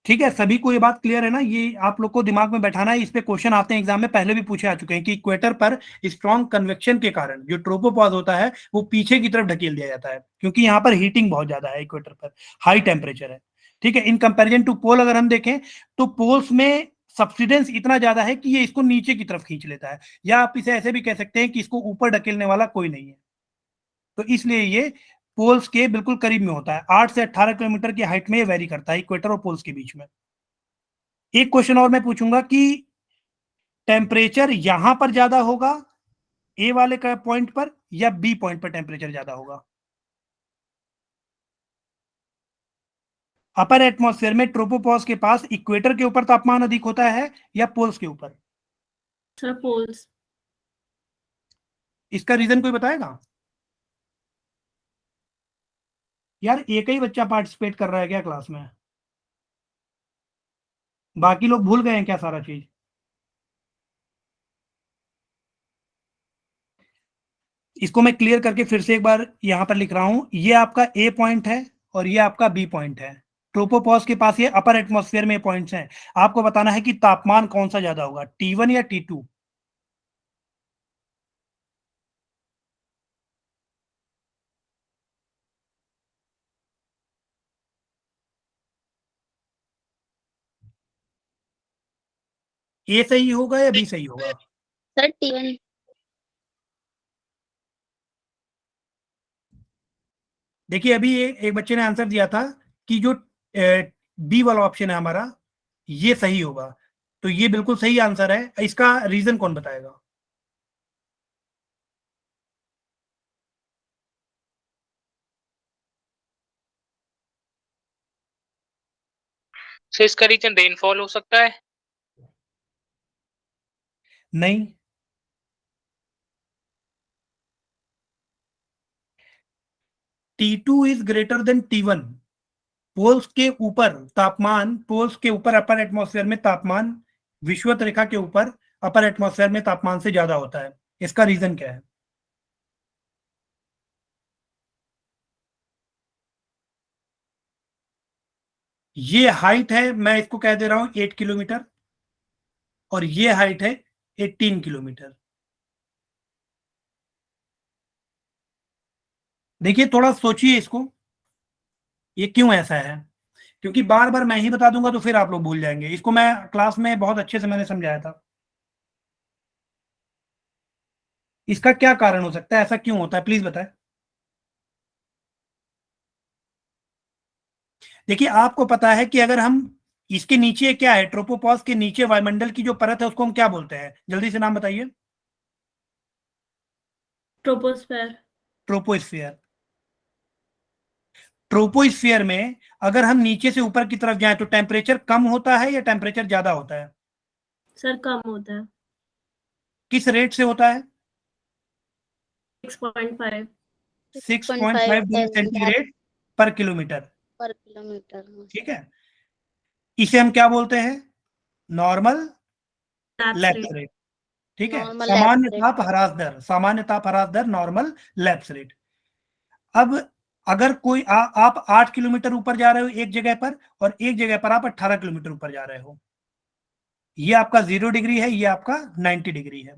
ठीक है, सभी को ये बात क्लियर है ना? ये आप लोग को दिमाग में बैठाना है, इस पे क्वेश्चन आते हैं एग्जाम में, पहले भी पूछे आ चुके हैं कि इक्वेटर पर स्ट्रॉन्ग कन्वेक्शन के कारण जो ट्रोपोपॉज होता है वो पीछे की तरफ ढकेल दिया जाता है, क्योंकि यहाँ पर हीटिंग बहुत ज्यादा है इक्वेटर पर, हाई टेम्परेचर है। ठीक है, इन कंपेरिजन टू पोल अगर हम देखें तो पोल्स में सब्सिडेंस इतना ज्यादा है कि ये इसको नीचे की तरफ खींच लेता है, या आप इसे ऐसे भी कह सकते हैं कि इसको ऊपर ढकेलने वाला कोई नहीं है। तो इसलिए ये पोल्स के बिल्कुल करीब में होता है, 8 से 18 किलोमीटर की हाइट में ये वेरी करता है इक्वेटर और पोल्स के बीच में। एक क्वेश्चन और मैं पूछूंगा कि टेम्परेचर यहां पर ज्यादा होगा ए वाले का पॉइंट पर या बी पॉइंट पर टेम्परेचर ज्यादा होगा? अपर एटमॉस्फेयर में ट्रोपोपॉज के पास इक्वेटर के ऊपर तापमान अधिक होता है या पोल्स के ऊपर? Sir poles. इसका रीजन कोई बताएगा? यार एक ही बच्चा पार्टिसिपेट कर रहा है क्या क्लास में? बाकी लोग भूल गए हैं क्या सारा चीज? इसको मैं क्लियर करके फिर से एक बार यहां पर लिख रहा हूं, ये आपका ए पॉइंट है और ये आपका बी पॉइंट है। ट्रोपोपॉज के पास ये अपर एटमॉस्फेयर में पॉइंट्स हैं। आपको बताना है कि तापमान कौन सा ज्यादा होगा, T1 या T2? ए सही होगा या बी सही होगा? Sir T1। देखिए अभी एक बच्चे ने आंसर दिया था कि जो बी वाला ऑप्शन है हमारा ये सही होगा। तो ये बिल्कुल सही आंसर है। इसका रीजन कौन बताएगा? सर इसका रीजन रेनफॉल हो सकता है? नहीं, T2 is greater than T1। Poles के ऊपर तापमान, पोल्स के ऊपर अपर एटमॉस्फेयर में तापमान विषुवत रेखा के ऊपर अपर एटमॉस्फेयर में तापमान से ज्यादा होता है। इसका रीजन क्या है? ये हाइट है, मैं इसको कह दे रहा हूं 8 किलोमीटर, और ये हाइट है 18 किलोमीटर। देखिए थोड़ा सोचिए इसको, ये क्यों ऐसा है? क्योंकि बार बार मैं ही बता दूंगा तो फिर आप लोग भूल जाएंगे। इसको मैं क्लास में बहुत अच्छे से मैंने समझाया था। इसका क्या कारण हो सकता है, ऐसा क्यों होता है, प्लीज बताएं। देखिए आपको पता है कि अगर हम इसके नीचे क्या है, ट्रोपोपॉज के नीचे वायुमंडल की जो परत है उसको हम क्या बोलते हैं? जल्दी से नाम बताइए। ट्रोपोस्फेयर। ट्रोपोस्फियर। ट्रोपोस्फियर में अगर हम नीचे से ऊपर की तरफ जाएं तो टेम्परेचर कम होता है या टेम्परेचर ज्यादा होता है? सर कम होता है। किस रेट से होता है? 6.5। 6.5 डिग्री सेंटीग्रेड पर किलोमीटर। पर किलोमीटर। ठीक है, इसे हम क्या बोलते हैं? Normal lapse rate. ठीक है, नॉर्मल सामान्य लैप्स ताप ह्रास दर, सामान्य ताप ह्रास दर, नॉर्मल लैप्स रेट। अब अगर कोई आप 8 किलोमीटर ऊपर जा रहे हो एक जगह पर, और एक जगह पर आप 18 किलोमीटर ऊपर जा रहे हो, ये आपका 0 डिग्री है, ये आपका 90 डिग्री है।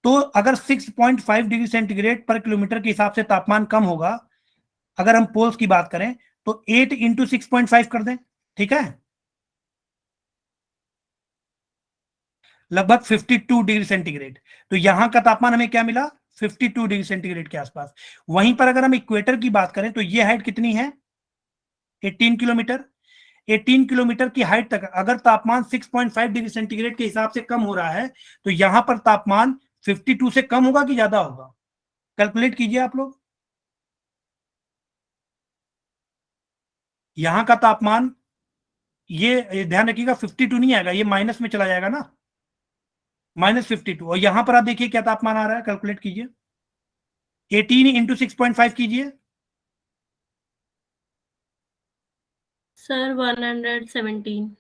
तो अगर 6.5 डिग्री सेंटीग्रेड पर किलोमीटर के हिसाब से तापमान कम होगा, अगर हम पोल्स की बात करें तो 8 इंटू 6.5 कर दें, ठीक है, लगभग 52 डिग्री सेंटीग्रेड। तो यहां का तापमान हमें क्या मिला? 52 डिग्री सेंटीग्रेड के आसपास। वहीं पर अगर हम इक्वेटर की बात करें तो ये हाइट कितनी है? 18 किलोमीटर। 18 किलोमीटर की हाइट तक अगर तापमान 6.5 डिग्री सेंटीग्रेड के हिसाब से कम हो रहा है तो यहां पर तापमान 52 से कम होगा कि ज्यादा होगा? कैलकुलेट कीजिए आप लोग। यहां का तापमान, ये ध्यान रखिएगा 52 नहीं आएगा, ये माइनस में चला जाएगा ना, -52। और यहां पर आप देखिए क्या तापमान आ रहा है, कैलकुलेट कीजिए। 18 इंटू 6.5 कीजिए। सर 117।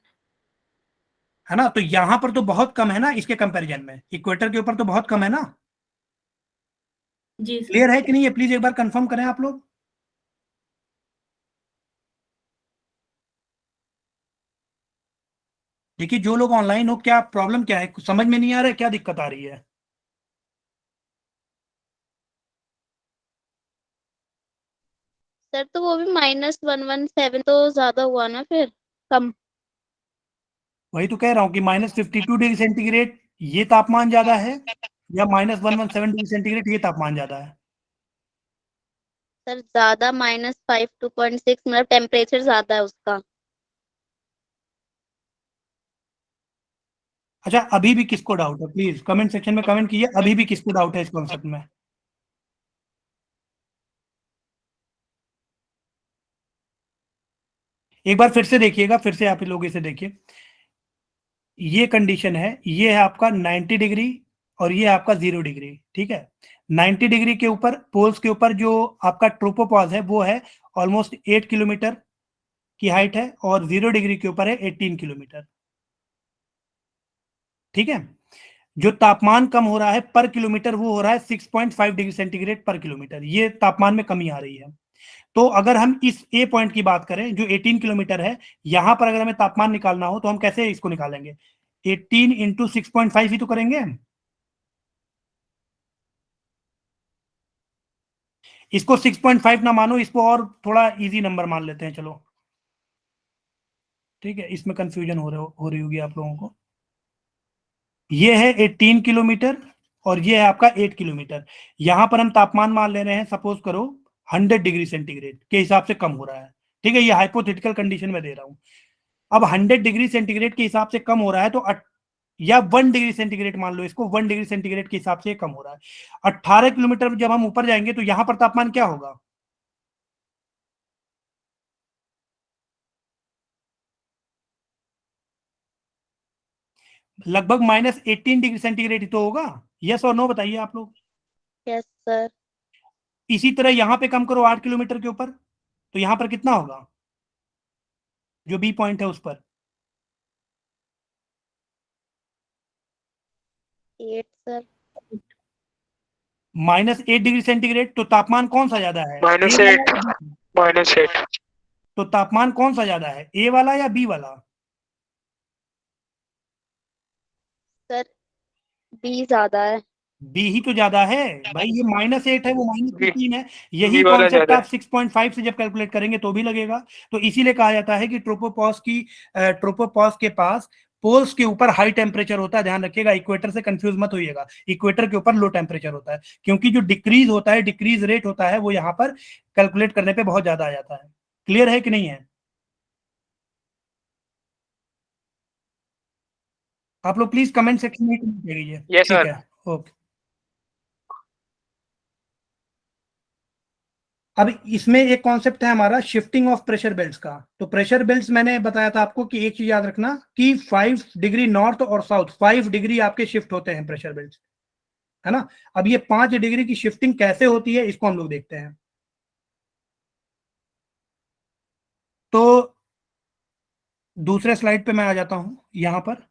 है ना, तो यहां पर तो बहुत कम है ना, इसके कंपैरिजन में इक्वेटर के ऊपर तो बहुत कम है ना। जी सर। क्लियर है कि नहीं, ये प्लीज एक बार कंफर्म करें आप लोग। देखिए जो लोग ऑनलाइन हो, क्या प्रॉब्लम क्या है, समझ में नहीं आ रहा है, क्या दिक्कत आ रही है? सर तो वो भी -117 तो ज्यादा हुआ ना, फिर कम। वही तो कह रहा हूं कि -52 डिग्री सेंटीग्रेड ये तापमान ज्यादा है, या -117 डिग्री सेंटीग्रेड ये तापमान ज्यादा है? सर ज्यादा, -5 2.6, मतलब टेम्परेचर ज्यादा है उसका। अच्छा, अभी भी किसको डाउट है प्लीज कमेंट सेक्शन में कमेंट कीजिए, अभी भी किसको डाउट है इस कॉन्सेप्ट में? एक बार फिर से देखिएगा, फिर से आप लोग इसे देखिए। ये कंडीशन है, ये है आपका 90 डिग्री और ये आपका 0 डिग्री। ठीक है, 90 डिग्री के ऊपर पोल्स के ऊपर जो आपका ट्रोपोपॉज है वो है ऑलमोस्ट 8 किलोमीटर की हाइट है, और 0 डिग्री के ऊपर है 18 किलोमीटर। ठीक है, जो तापमान कम हो रहा है पर किलोमीटर वो हो रहा है 6.5 डिग्री सेंटीग्रेड पर किलोमीटर, ये तापमान में कमी आ रही है। तो अगर हम इस ए पॉइंट की बात करें जो 18 किलोमीटर है, यहां पर अगर हमें तापमान निकालना हो तो हम कैसे इसको निकालेंगे? 18 इंटू 6.5 ही तो करेंगे। इसको 6.5 ना मानो, इसको और थोड़ा इजी नंबर मान लेते हैं, चलो। ठीक है, इसमें कंफ्यूजन हो रही होगी आप लोगों को। ये है 18 किलोमीटर और ये है आपका 8 किलोमीटर। यहां पर हम तापमान मान ले रहे हैं, सपोज करो 100 डिग्री सेंटीग्रेड के हिसाब से कम हो रहा है। ठीक है, ये हाइपोथेटिकल कंडीशन में दे रहा हूं। अब 100 डिग्री सेंटीग्रेड के हिसाब से कम हो रहा है तो या 1 डिग्री सेंटीग्रेड मान लो इसको, 1 डिग्री सेंटीग्रेड के हिसाब से कम हो रहा है। 18 किलोमीटर जब हम ऊपर जाएंगे तो यहां पर तापमान क्या होगा? लगभग -18 डिग्री सेंटीग्रेड ही तो होगा। यस और नो बताइए आप लोग। Yes sir. इसी तरह यहां पे कम करो 8 किलोमीटर के ऊपर, तो यहां पर कितना होगा जो बी पॉइंट है उस पर? 8 सर। -8 degree centigrade. तो तापमान कौन सा ज्यादा है? -8 -8 तो तापमान कौन सा ज्यादा है, ए वाला या बी वाला? सर बी ज्यादा है। बी ही तो ज्यादा है भाई, ये -8 है वो -15 है। यही बी वाला कॉन्सेप्ट ज्यादा आप 6.5 से जब कैलकुलेट करेंगे तो भी लगेगा। तो इसीलिए कहा जाता है कि ट्रोपोपॉज के पास पोल्स के ऊपर हाई टेम्परेचर होता है। ध्यान रखिएगा, इक्वेटर से कंफ्यूज मत होइएगा, इक्वेटर के ऊपर लो टेम्परेचर होता है, क्योंकि जो डिक्रीज होता है, डिक्रीज रेट होता है, वो यहाँ पर कैलकुलेट करने पे बहुत ज्यादा आ जाता है। क्लियर है कि नहीं है? आप लोग प्लीज कमेंट सेक्शन में कमेंट कीजिए। Yes, ठीक sir. है, ओके। अब इसमें एक कॉन्सेप्ट है हमारा शिफ्टिंग ऑफ प्रेशर बेल्ट्स का। तो प्रेशर बेल्ट्स मैंने बताया था आपको कि एक चीज याद रखना कि 5 डिग्री नॉर्थ और साउथ 5 डिग्री आपके शिफ्ट होते हैं प्रेशर बेल्ट्स, है ना। अब ये 5 डिग्री की शिफ्टिंग कैसे होती है इसको हम लोग देखते हैं। तो दूसरे स्लाइड पे मैं आ जाता हूं। यहां पर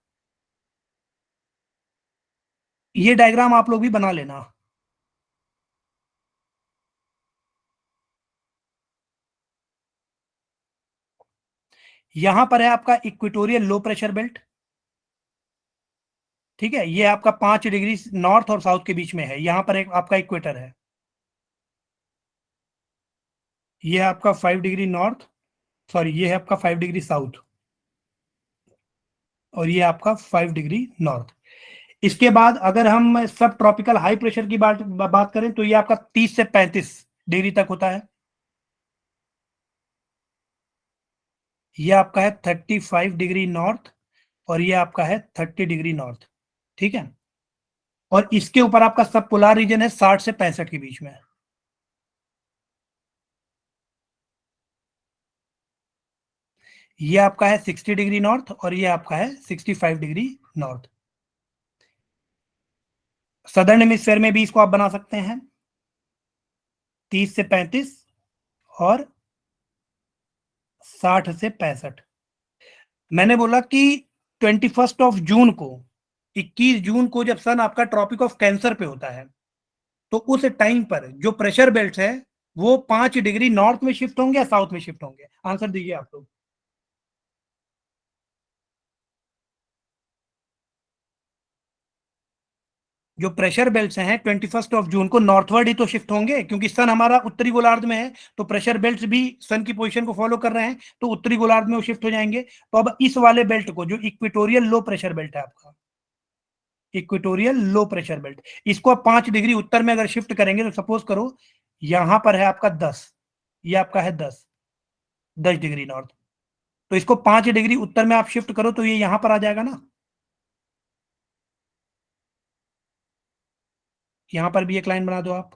ये डायग्राम आप लोग भी बना लेना। यहां पर है आपका इक्वेटोरियल लो प्रेशर बेल्ट, ठीक है। ये आपका 5 डिग्री नॉर्थ और साउथ के बीच में है, यहां पर एक आपका इक्वेटर है। ये आपका 5 डिग्री नॉर्थ, सॉरी ये है आपका 5 डिग्री साउथ, और ये आपका 5 डिग्री नॉर्थ। इसके बाद अगर हम सब ट्रॉपिकल हाई प्रेशर की बात करें तो ये आपका 30 से 35 डिग्री तक होता है। ये आपका है 35 डिग्री नॉर्थ, और ये आपका है 30 डिग्री नॉर्थ, ठीक है। और इसके ऊपर आपका सब पोलर रीजन है 60 से 65 के बीच में। ये आपका है 60 डिग्री नॉर्थ, और ये आपका है 65 डिग्री नॉर्थ। सदर्न हेमिस्फेयर में भी इसको आप बना सकते हैं 30 से 35 और 60 से 65। मैंने बोला कि 21 जून को 21 जून को जब सन आपका ट्रॉपिक ऑफ कैंसर पे होता है तो उस टाइम पर जो प्रेशर बेल्ट है वो 5 डिग्री नॉर्थ में शिफ्ट होंगे या साउथ में शिफ्ट होंगे? आंसर दीजिए आप लोग। जो प्रेशर बेल्ट्स हैं 21 जून को नॉर्थवर्ड ही तो शिफ्ट होंगे, क्योंकि सन हमारा उत्तरी गोलार्ध में है, तो प्रेशर बेल्ट्स भी सन की पोजीशन को फॉलो कर रहे हैं, तो उत्तरी गोलार्ध में वो शिफ्ट हो जाएंगे। तो अब इस वाले बेल्ट को, जो इक्वेटोरियल लो प्रेशर बेल्ट है आपका, इक्वेटोरियल लो प्रेशर बेल्ट, इसको आप 5 डिग्री उत्तर में अगर शिफ्ट करेंगे तो सपोज करो यहां पर है आपका 10, ये आपका है 10 डिग्री नॉर्थ, तो इसको 5 डिग्री उत्तर में आप शिफ्ट करो तो ये यहां पर आ जाएगा ना। यहां पर भी एक लाइन बना दो आप।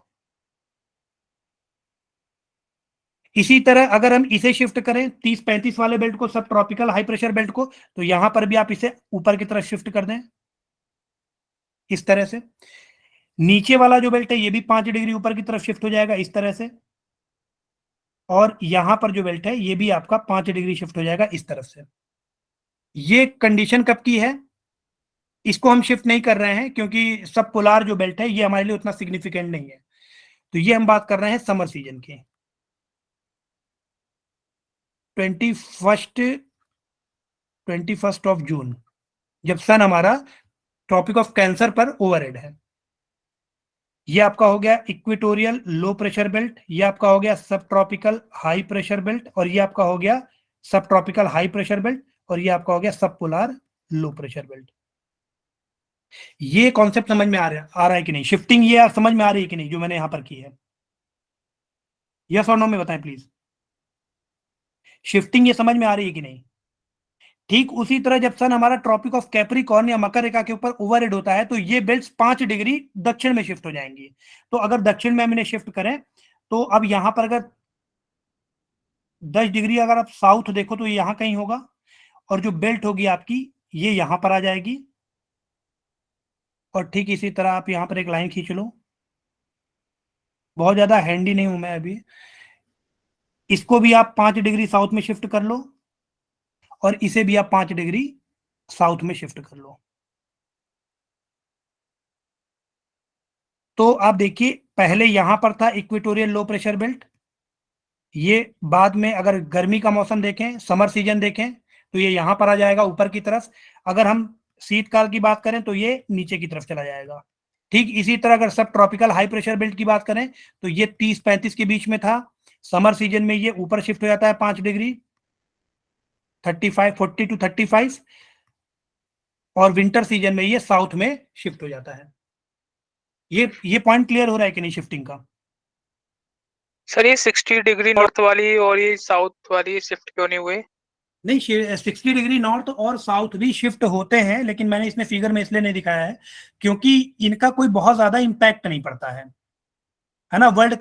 इसी तरह अगर हम इसे शिफ्ट करें 30-35 वाले बेल्ट को, सब ट्रॉपिकल हाई प्रेशर बेल्ट को, तो यहां पर भी आप इसे ऊपर की तरफ शिफ्ट कर दें इस तरह से। नीचे वाला जो बेल्ट है ये भी 5 डिग्री ऊपर की तरफ शिफ्ट हो जाएगा इस तरह से, और यहां पर जो बेल्ट है ये भी आपका 5 डिग्री शिफ्ट हो जाएगा इस तरफ से। ये कंडीशन कब की है? इसको हम शिफ्ट नहीं कर रहे हैं क्योंकि सब पोलार जो बेल्ट है ये हमारे लिए उतना सिग्निफिकेंट नहीं है, तो ये हम बात कर रहे हैं समर सीजन की। 21 जून जब सन हमारा ट्रॉपिक ऑफ कैंसर पर ओवरहेड है। ये आपका हो गया इक्वेटोरियल लो प्रेशर बेल्ट, ये आपका हो गया सब ट्रॉपिकल हाई प्रेशर बेल्ट, और ये आपका हो गया सब ट्रॉपिकल हाई प्रेशर बेल्ट, और ये आपका हो गया सब पोलार लो प्रेशर बेल्ट। ये कॉन्सेप्ट समझ में आ रहा है कि नहीं? शिफ्टिंग ये समझ में आ रही है कि नहीं जो मैंने यहां पर की है? यस और नो में बताएं प्लीज। शिफ्टिंग ये समझ में आ रही है कि नहीं? ठीक उसी तरह जब सन हमारा ट्रॉपिक ऑफ कैप्रिकॉर्न या मकर रेखा के ऊपर ओवरहेड होता है तो ये बेल्ट्स 5 डिग्री दक्षिण में शिफ्ट हो जाएंगी। तो अगर दक्षिण में हम इन्हें शिफ्ट करें तो अब यहां पर अगर 10 डिग्री अगर आप साउथ देखो तो ये यहां कहीं होगा, और जो बेल्ट होगी आपकी ये यहां पर आ जाएगी, और ठीक इसी तरह आप यहां पर एक लाइन खींच लो। बहुत ज्यादा हैंडी नहीं हूं मैं अभी। इसको भी आप 5 डिग्री साउथ में शिफ्ट कर लो, और इसे भी आप 5 डिग्री साउथ में शिफ्ट कर लो। तो आप देखिए पहले यहां पर था इक्वेटोरियल लो प्रेशर बेल्ट, ये बाद में अगर गर्मी का मौसम देखें, समर सीजन देखें, तो ये यहां पर आ जाएगा ऊपर की तरफ। अगर हम शीतकाल की बात करें तो ये नीचे की तरफ चला जाएगा। ठीक इसी तरह अगर सब ट्रॉपिकल हाई प्रेशर बेल्ट की बात करें तो ये 30-35 के बीच में था। समर सीजन में ये ऊपर शिफ्ट हो जाता है 5 डिग्री, 40 to 35, और विंटर सीजन में ये साउथ में शिफ्ट हो जाता है। ये पॉइंट क्लियर हो रहा है कि नहीं शिफ्टिंग का? सर ये 60 डिग्री नॉर्थ वाली और ये साउथ वाली शिफ्ट क्यों नहीं हुए? नहीं, 60 डिग्री नॉर्थ और साउथ भी शिफ्ट होते हैं, लेकिन मैंने इसमें फिगर में इसलिए नहीं दिखाया है क्योंकि इनका कोई बहुत ज्यादा इम्पैक्ट नहीं पड़ता है ना। वर्ल्ड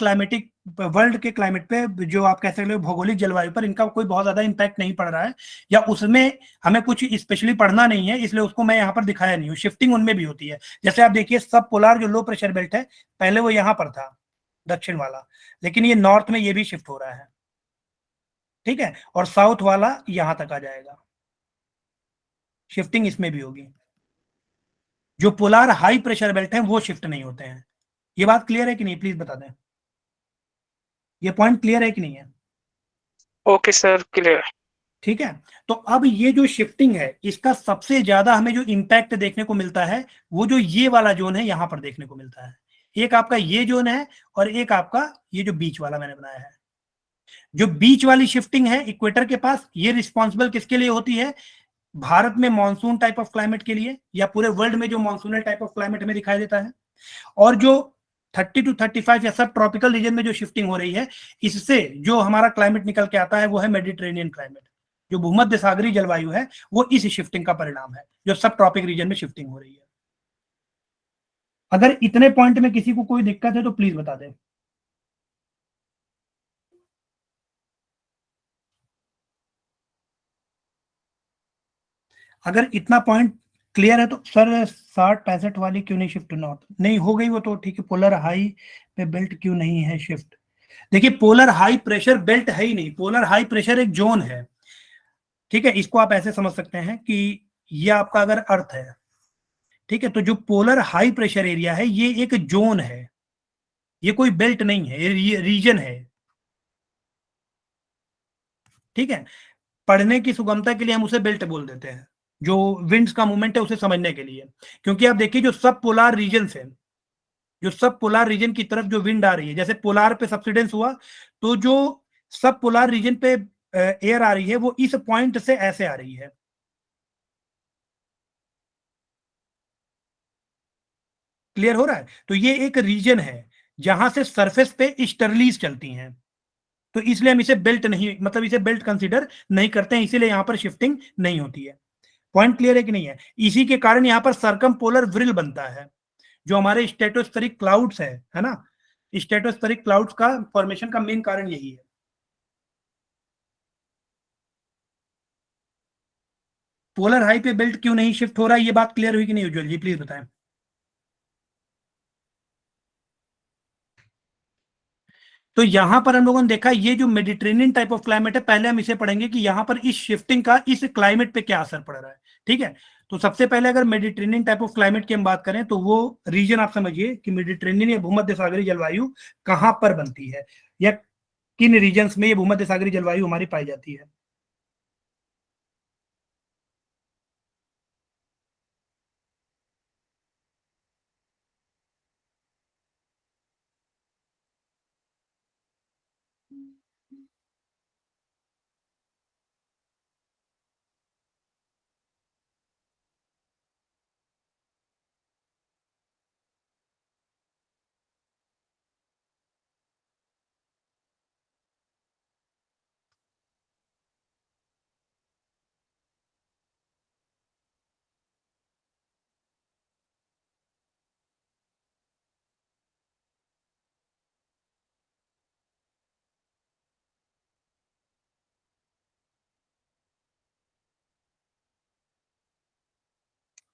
के क्लाइमेट पे, जो आप कह सकते हो भौगोलिक जलवायु पर, इनका कोई बहुत ज्यादा इम्पैक्ट नहीं पड़ रहा है, या उसमें हमें कुछ स्पेशली पढ़ना नहीं है, इसलिए उसको मैं यहाँ पर दिखाया नहीं हूँ। शिफ्टिंग उनमें भी होती है। जैसे आप देखिए सब पोलार जो लो प्रेशर बेल्ट है, पहले वो यहाँ पर था दक्षिण वाला, लेकिन ये नॉर्थ में ये भी शिफ्ट हो रहा है, ठीक है, और साउथ वाला यहां तक आ जाएगा। शिफ्टिंग इसमें भी होगी। जो पोलार हाई प्रेशर बेल्ट है वो शिफ्ट नहीं होते हैं। ये बात क्लियर है कि नहीं, प्लीज बता दें। ये पॉइंट क्लियर है कि नहीं है? Okay sir, clear. ठीक है। तो अब ये जो शिफ्टिंग है इसका सबसे ज्यादा हमें जो इम्पैक्ट देखने को मिलता है वो जो ये वाला जोन है यहां पर देखने को मिलता है। एक आपका ये जोन है, और एक आपका ये जो बीच वाला मैंने बनाया है। जो बीच वाली शिफ्टिंग है इक्वेटर के पास, ये रिस्पॉन्सिबल किसके लिए होती है? भारत में मानसून टाइप ऑफ क्लाइमेट के लिए, या पूरे वर्ल्ड में जो मानसूनल टाइप ऑफ क्लाइमेट हमें दिखाई देता है। और जो 30 to 35 या सब ट्रॉपिकल रीजन में जो शिफ्टिंग हो रही है, इससे जो हमारा क्लाइमेट निकल के आता है वो है मेडिटेरेनियन क्लाइमेट। जो भूमध्य सागरीय जलवायु है वो इस शिफ्टिंग का परिणाम है, जो सब ट्रॉपिक रीजन में शिफ्टिंग हो रही है। अगर इतने पॉइंट में किसी को कोई दिक्कत है तो प्लीज बता दें। अगर इतना पॉइंट क्लियर है तो सर 60-65 वाली क्यों नहीं शिफ्ट नॉर्थ? नहीं हो गई वो तो ठीक है। पोलर हाई पे बेल्ट क्यों नहीं है शिफ्ट? देखिए पोलर हाई प्रेशर बेल्ट है ही नहीं, पोलर हाई प्रेशर एक जोन है, ठीक है। इसको आप ऐसे समझ सकते हैं कि ये आपका अगर अर्थ है, ठीक है, तो जो पोलर हाई प्रेशर एरिया है ये एक जोन है, ये कोई बेल्ट नहीं है, ये रीजन है, ठीक है। पढ़ने की सुगमता के लिए हम उसे बेल्ट बोल देते हैं, जो विंड्स का मूवमेंट है उसे समझने के लिए। क्योंकि आप देखिए जो सब पोलार रीजन है, जो सब पोलार रीजन की तरफ जो विंड आ रही है, जैसे पोलार पे सब्सिडेंस हुआ, तो जो सब पोलार रीजन पे एयर आ रही है वो इस पॉइंट से ऐसे आ रही है। क्लियर हो रहा है? तो ये एक रीजन है जहां से सरफेस पे स्टर्लीज चलती हैं, तो इसलिए हम इसे बेल्ट नहीं, मतलब इसे बेल्ट कंसीडर नहीं करते हैं, इसीलिए यहां पर शिफ्टिंग नहीं होती है। पॉइंट क्लियर है कि नहीं है? इसी के कारण यहां पर सरकम पोलर व्रिल बनता है, जो हमारे स्टेटोस्फेरिक क्लाउड्स है ना। स्टेटोस्फेरिक क्लाउड्स का फॉर्मेशन का मेन कारण यही है। पोलर हाई पे बेल्ट क्यों नहीं शिफ्ट हो रहा है, ये बात क्लियर हुई कि नहीं उज्जवल जी, प्लीज बताएं। तो यहां पर हम लोगों ने देखा ये जो मेडिटेरेनियन टाइप ऑफ क्लाइमेट है, पहले हम इसे पढ़ेंगे कि यहां पर इस शिफ्टिंग का इस क्लाइमेट पे क्या असर पड़ रहा है, ठीक है। तो सबसे पहले अगर मेडिटेरेनियन टाइप ऑफ क्लाइमेट की हम बात करें तो वो रीजन आप समझिए कि मेडिटेरेनियन या भूमध्य सागरीय जलवायु कहां पर बनती है, या किन रीजन्स में ये भूमध्य सागरीय जलवायु हमारी पाई जाती है।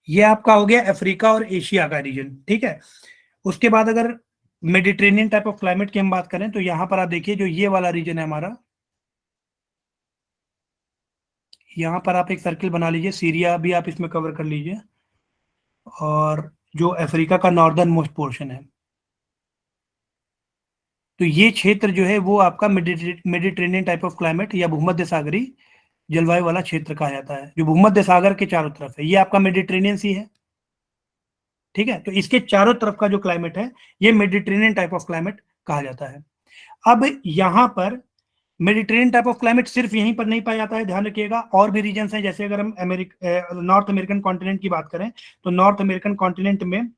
ये आपका हो गया अफ्रीका और एशिया का रीजन, ठीक है। उसके बाद अगर मेडिटेरेनियन टाइप ऑफ क्लाइमेट की हम बात करें तो यहां पर आप देखिए जो ये वाला रीजन है हमारा, यहाँ पर आप एक सर्किल बना लीजिए, सीरिया भी आप इसमें कवर कर लीजिए, और जो अफ्रीका का नॉर्दर्न मोस्ट पोर्शन है, तो ये क्षेत्र जो है वो आपका मेडिटेरेनियन टाइप ऑफ क्लाइमेट या भूमध्य सागरी जलवायु वाला क्षेत्र कहा जाता है, जो भूमध्य सागर के चारों तरफ है। ये आपका मेडिटेरेनियन सी है, ठीक है। तो इसके चारों तरफ का जो क्लाइमेट है ये मेडिटेरेनियन टाइप ऑफ क्लाइमेट कहा जाता है। अब यहाँ पर मेडिटेरेनियन टाइप ऑफ क्लाइमेट सिर्फ यहीं पर नहीं पाया जाता है, ध्यान रखिएगा, और भी रीजन्स हैं। जैसे अगर हम नॉर्थ अमेरिकन कॉन्टिनेंट की बात करें तो नॉर्थ अमेरिकन कॉन्टिनेंट में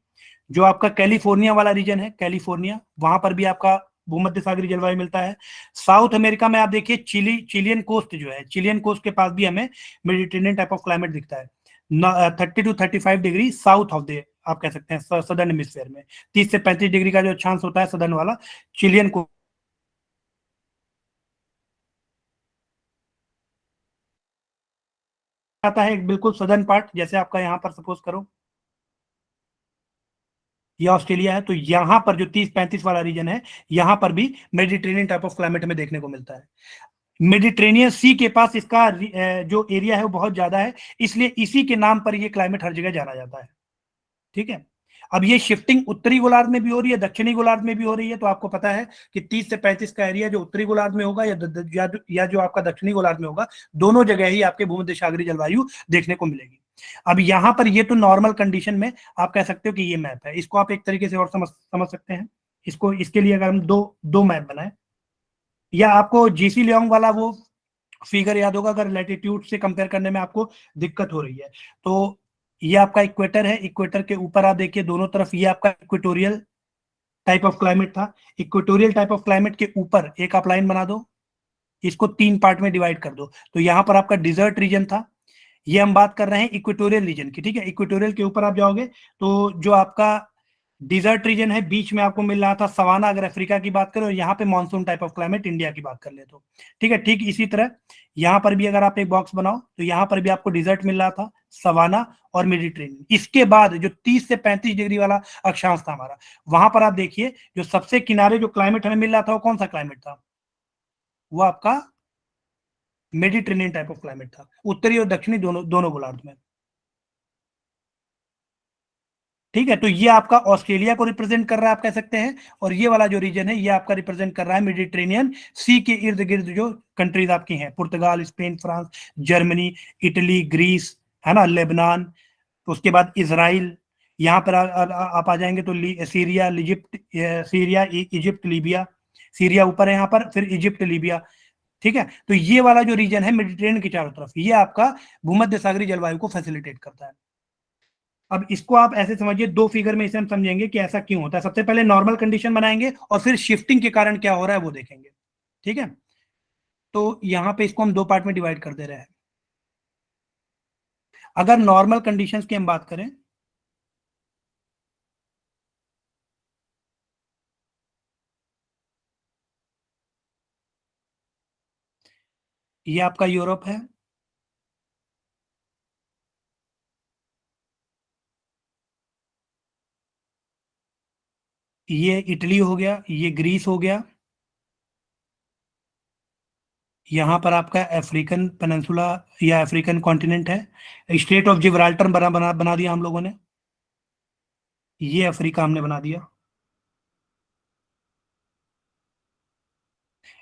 जो आपका कैलिफोर्निया वाला रीजन है, कैलिफोर्निया, वहां पर भी आपका भूमध्य सागरीय जलवायु मिलता है। साउथ अमेरिका में आप देखिए चिलियन कोस्ट जो है, चिलियन कोस्ट के पास भी हमें मेडिटेरेनियन टाइप ऑफ क्लाइमेट दिखता है, 30 to 35 degree south of the, आप कह सकते हैं सदर्न हेमिस्फीयर में 30 से 35 डिग्री का जो चांस होता है सदर्न वाला चिलियन को आता है, एक बिल्कुल सदर्न पार्ट, जैसे आपका यहाँ पर सपोज करो ये ऑस्ट्रेलिया है, तो यहाँ पर जो 30-35 वाला रीजन है यहाँ पर भी मेडिटेरेनियन टाइप ऑफ क्लाइमेट में देखने को मिलता है। मेडिटेरेनियन सी के पास इसका जो एरिया है वो बहुत ज्यादा है, इसलिए इसी के नाम पर ये क्लाइमेट हर जगह जाना जाता है, ठीक है। अब ये शिफ्टिंग उत्तरी गोलार्ध में भी हो रही है, दक्षिणी गोलार्ध में भी हो रही है, तो आपको पता है कि 30 से 35 का एरिया जो उत्तरी गोलार्ध में होगा या जो आपका दक्षिणी गोलार्ध में होगा, दोनों जगह ही आपके भूमध्य सागरीय जलवायु देखने को मिलेगी। अब यहाँ पर ये तो नॉर्मल कंडीशन में आप कह सकते हो कि ये मैप है, इसको आप एक तरीके से और समझ सकते हैं। इसको इसके लिए अगर हम दो मैप बनाए, या आपको जीसी लियोंग वाला वो फिगर याद होगा अगर लैटिट्यूड से कंपेयर करने में आपको दिक्कत हो रही है, तो ये आपका इक्वेटर है, इक्वेटर के ऊपर आप देखिए दोनों तरफ ये आपका इक्वेटोरियल टाइप ऑफ क्लाइमेट था। इक्वेटोरियल टाइप ऑफ क्लाइमेट के ऊपर एक आप लाइन बना दो, इसको 3 पार्ट में डिवाइड कर दो, तो यहाँ पर आपका डिजर्ट रीजन था। ये हम बात कर रहे हैं इक्वेटोरियल रीजन की, ठीक है। इक्वेटोरियल के ऊपर आप जाओगे तो जो आपका डिजर्ट रीजन है बीच में आपको मिल रहा था सवाना, अगर अफ्रीका की बात करें, और यहाँ पे monsoon type of climate India की बात कर ले तो, ठीक है। ठीक इसी तरह यहाँ पर भी अगर आप एक बॉक्स बनाओ तो यहाँ पर भी आपको डिजर्ट मिल रहा था, सवाना और मेडिटेरेनियन। इसके बाद जो 30 से 35 डिग्री वाला अक्षांश था हमारा, वहां पर आप देखिए जो सबसे किनारे जो क्लाइमेट हमें मिल रहा था वो कौन सा क्लाइमेट था, वो आपका मेडिटेरेनियन टाइप ऑफ क्लाइमेट था, उत्तरी और दक्षिणी दोनों दोनों गोलार्ध में, ठीक है। तो ये आपका ऑस्ट्रेलिया को रिप्रेजेंट कर रहा है, आप कह सकते हैं, और ये वाला जो रीजन है ये आपका रिप्रेजेंट कर रहा है मेडिटेरेनियन सी के इर्द गिर्द जो कंट्रीज आपकी हैं, Portugal, Spain, France, Germany, Italy, Greece, है ना, लेबनान, उसके बाद इसराइल, यहाँ पर आप आ जाएंगे तो Syria, Egypt, Syria, Egypt, Libya, Syria ऊपर है यहाँ पर, फिर इजिप्ट, लीबिया, ठीक है। तो ये वाला जो रीजन है मेडिटेरेनियन के चारों तरफ, ये आपका भूमध्य सागरीय जलवायु को फैसिलिटेट करता है। अब इसको आप ऐसे समझिए, दो फिगर में इसे हम समझेंगे कि ऐसा क्यों होता है। सबसे पहले नॉर्मल कंडीशन बनाएंगे और फिर शिफ्टिंग के कारण क्या हो रहा है वो देखेंगे, ठीक है। तो यहाँ पे इसको हम 2 पार्ट में डिवाइड कर दे रहे हैं। अगर नॉर्मल कंडीशंस की हम बात करें, ये आपका यूरोप है, ये इटली हो गया, ये ग्रीस हो गया, यहाँ पर आपका अफ्रीकन पेनिनसुला या अफ्रीकन कॉन्टिनेंट है, स्टेट ऑफ जिब्राल्टर बना दिया हम लोगों ने, ये अफ्रीका हमने बना दिया,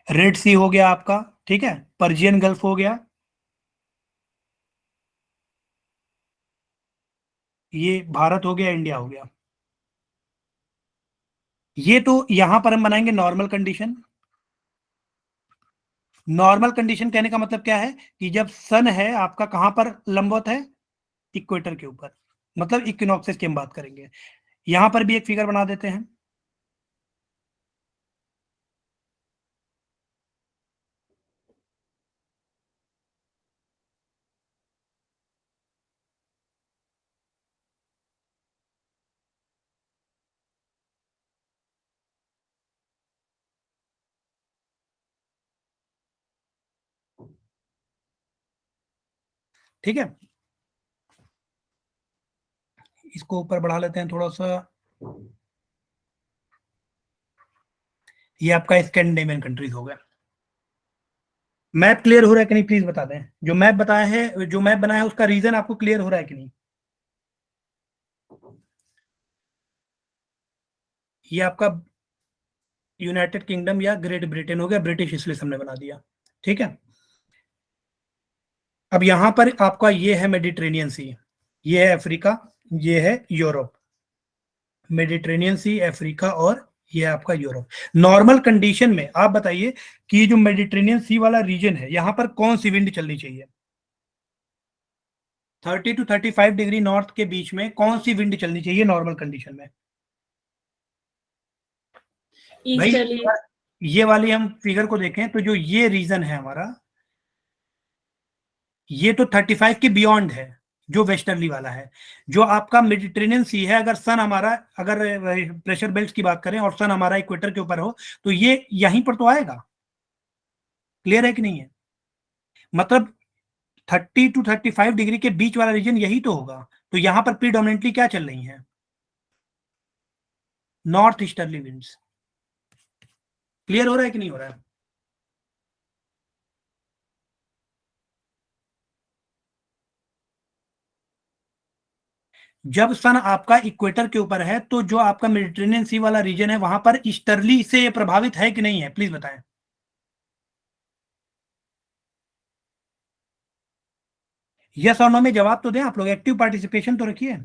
रेड सी हो गया आपका, ठीक है, पर्जियन गल्फ हो गया, ये भारत हो गया, इंडिया हो गया। ये तो यहां पर हम बनाएंगे नॉर्मल कंडीशन। नॉर्मल कंडीशन कहने का मतलब क्या है कि जब सन है आपका कहां पर लंबवत है, इक्वेटर के ऊपर, मतलब इक्विनॉक्सेस की हम बात करेंगे। यहां पर भी एक फिगर बना देते हैं, ठीक है। इसको ऊपर बढ़ा लेते हैं थोड़ा सा। ये आपका स्कैंडिनेवियन कंट्रीज हो गया। मैप क्लियर हो रहा है कि नहीं प्लीज बता दें। जो मैप बताया है, जो मैप बनाया है उसका रीजन आपको क्लियर हो रहा है कि नहीं। ये आपका यूनाइटेड किंगडम या ग्रेट ब्रिटेन हो गया, ब्रिटिश इसलिए हमने बना दिया, ठीक है। अब यहां पर आपका ये है मेडिटेरेनियन सी, ये है अफ्रीका, ये है यूरोप। मेडिटेरेनियन सी, अफ्रीका और ये आपका यूरोप। नॉर्मल कंडीशन में आप बताइए कि जो मेडिटेरेनियन सी वाला रीजन है यहां पर कौन सी विंड चलनी चाहिए। 30 to 35 डिग्री नॉर्थ के बीच में कौन सी विंड चलनी चाहिए नॉर्मल कंडीशन में। भाई ईस्टर्ली। ये वाली हम फिगर को देखें तो जो ये रीजन है हमारा, ये तो 35 के बियॉन्ड है, जो वेस्टर्ली वाला है। जो आपका मेडिटेरेनियन सी है, अगर सन हमारा, अगर प्रेशर बेल्ट की बात करें और सन हमारा इक्वेटर के ऊपर हो तो ये यहीं पर तो आएगा। क्लियर है कि नहीं है। मतलब 30 to 35 डिग्री के बीच वाला रीजन यही तो होगा। तो यहां पर प्रीडोमिनेंटली क्या चल रही है, नॉर्थ ईस्टर्ली विंड्स। क्लियर हो रहा है कि नहीं हो रहा है। जब सन आपका इक्वेटर के ऊपर है तो जो आपका मेडिटेरेनियन सी वाला रीजन है वहां पर ईस्टर्ली से ये प्रभावित है कि नहीं है, प्लीज बताएं। यस और नो में जवाब तो दें आप लोग, एक्टिव पार्टिसिपेशन तो रखिए।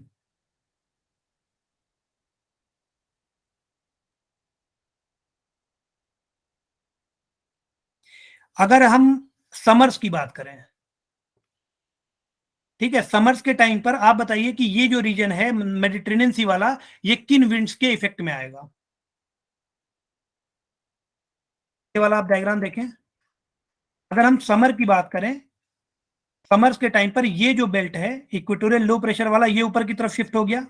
अगर हम समर्स की बात करें, ठीक है, समर्स के टाइम पर आप बताइए कि ये जो रीजन है मेडिटेरेनियन सी वाला, ये किन विंड्स के इफेक्ट में आएगा। ये वाला आप डायग्राम देखें। अगर हम समर की बात करें, समर्स के टाइम पर ये जो बेल्ट है इक्वेटोरियल लो प्रेशर वाला, ये ऊपर की तरफ शिफ्ट हो गया,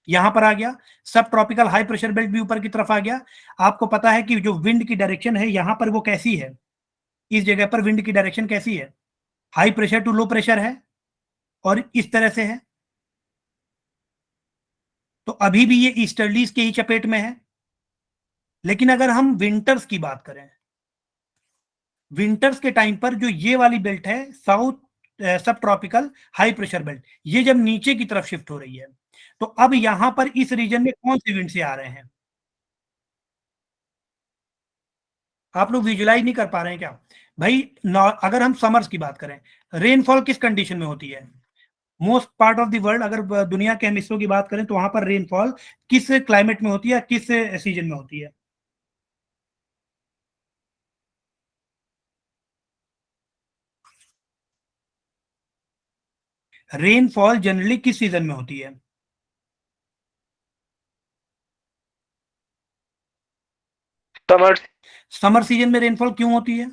यहां पर आ गया। सब ट्रॉपिकल हाई प्रेशर बेल्ट भी ऊपर की तरफ आ गया। आपको पता है कि जो विंड की डायरेक्शन है यहां पर वो कैसी है, इस जगह पर विंड की डायरेक्शन कैसी है, high pressure to low pressure है और इस तरह से है। तो अभी भी ये ईस्टर्लीज के ही चपेट में है। लेकिन अगर हम विंटर्स की बात करें, विंटर्स के टाइम पर जो ये वाली बेल्ट है साउथ सब ट्रॉपिकल हाई प्रेशर बेल्ट, ये जब नीचे की तरफ शिफ्ट हो रही है तो अब यहां पर इस रीजन में कौन सी विंड से आ रहे हैं। आप लोग विजुलाइज नहीं कर पा रहे हैं क्या भाई। अगर हम समर्स की बात करें, रेनफॉल किस कंडीशन में होती है, most part of the world, अगर दुनिया के हम हिस्सों की बात करें तो वहां पर रेनफॉल किस क्लाइमेट में होती है, किस सीजन में होती है। रेनफॉल जनरली किस सीजन में होती है। समर। समर सीजन में रेनफॉल क्यों होती है।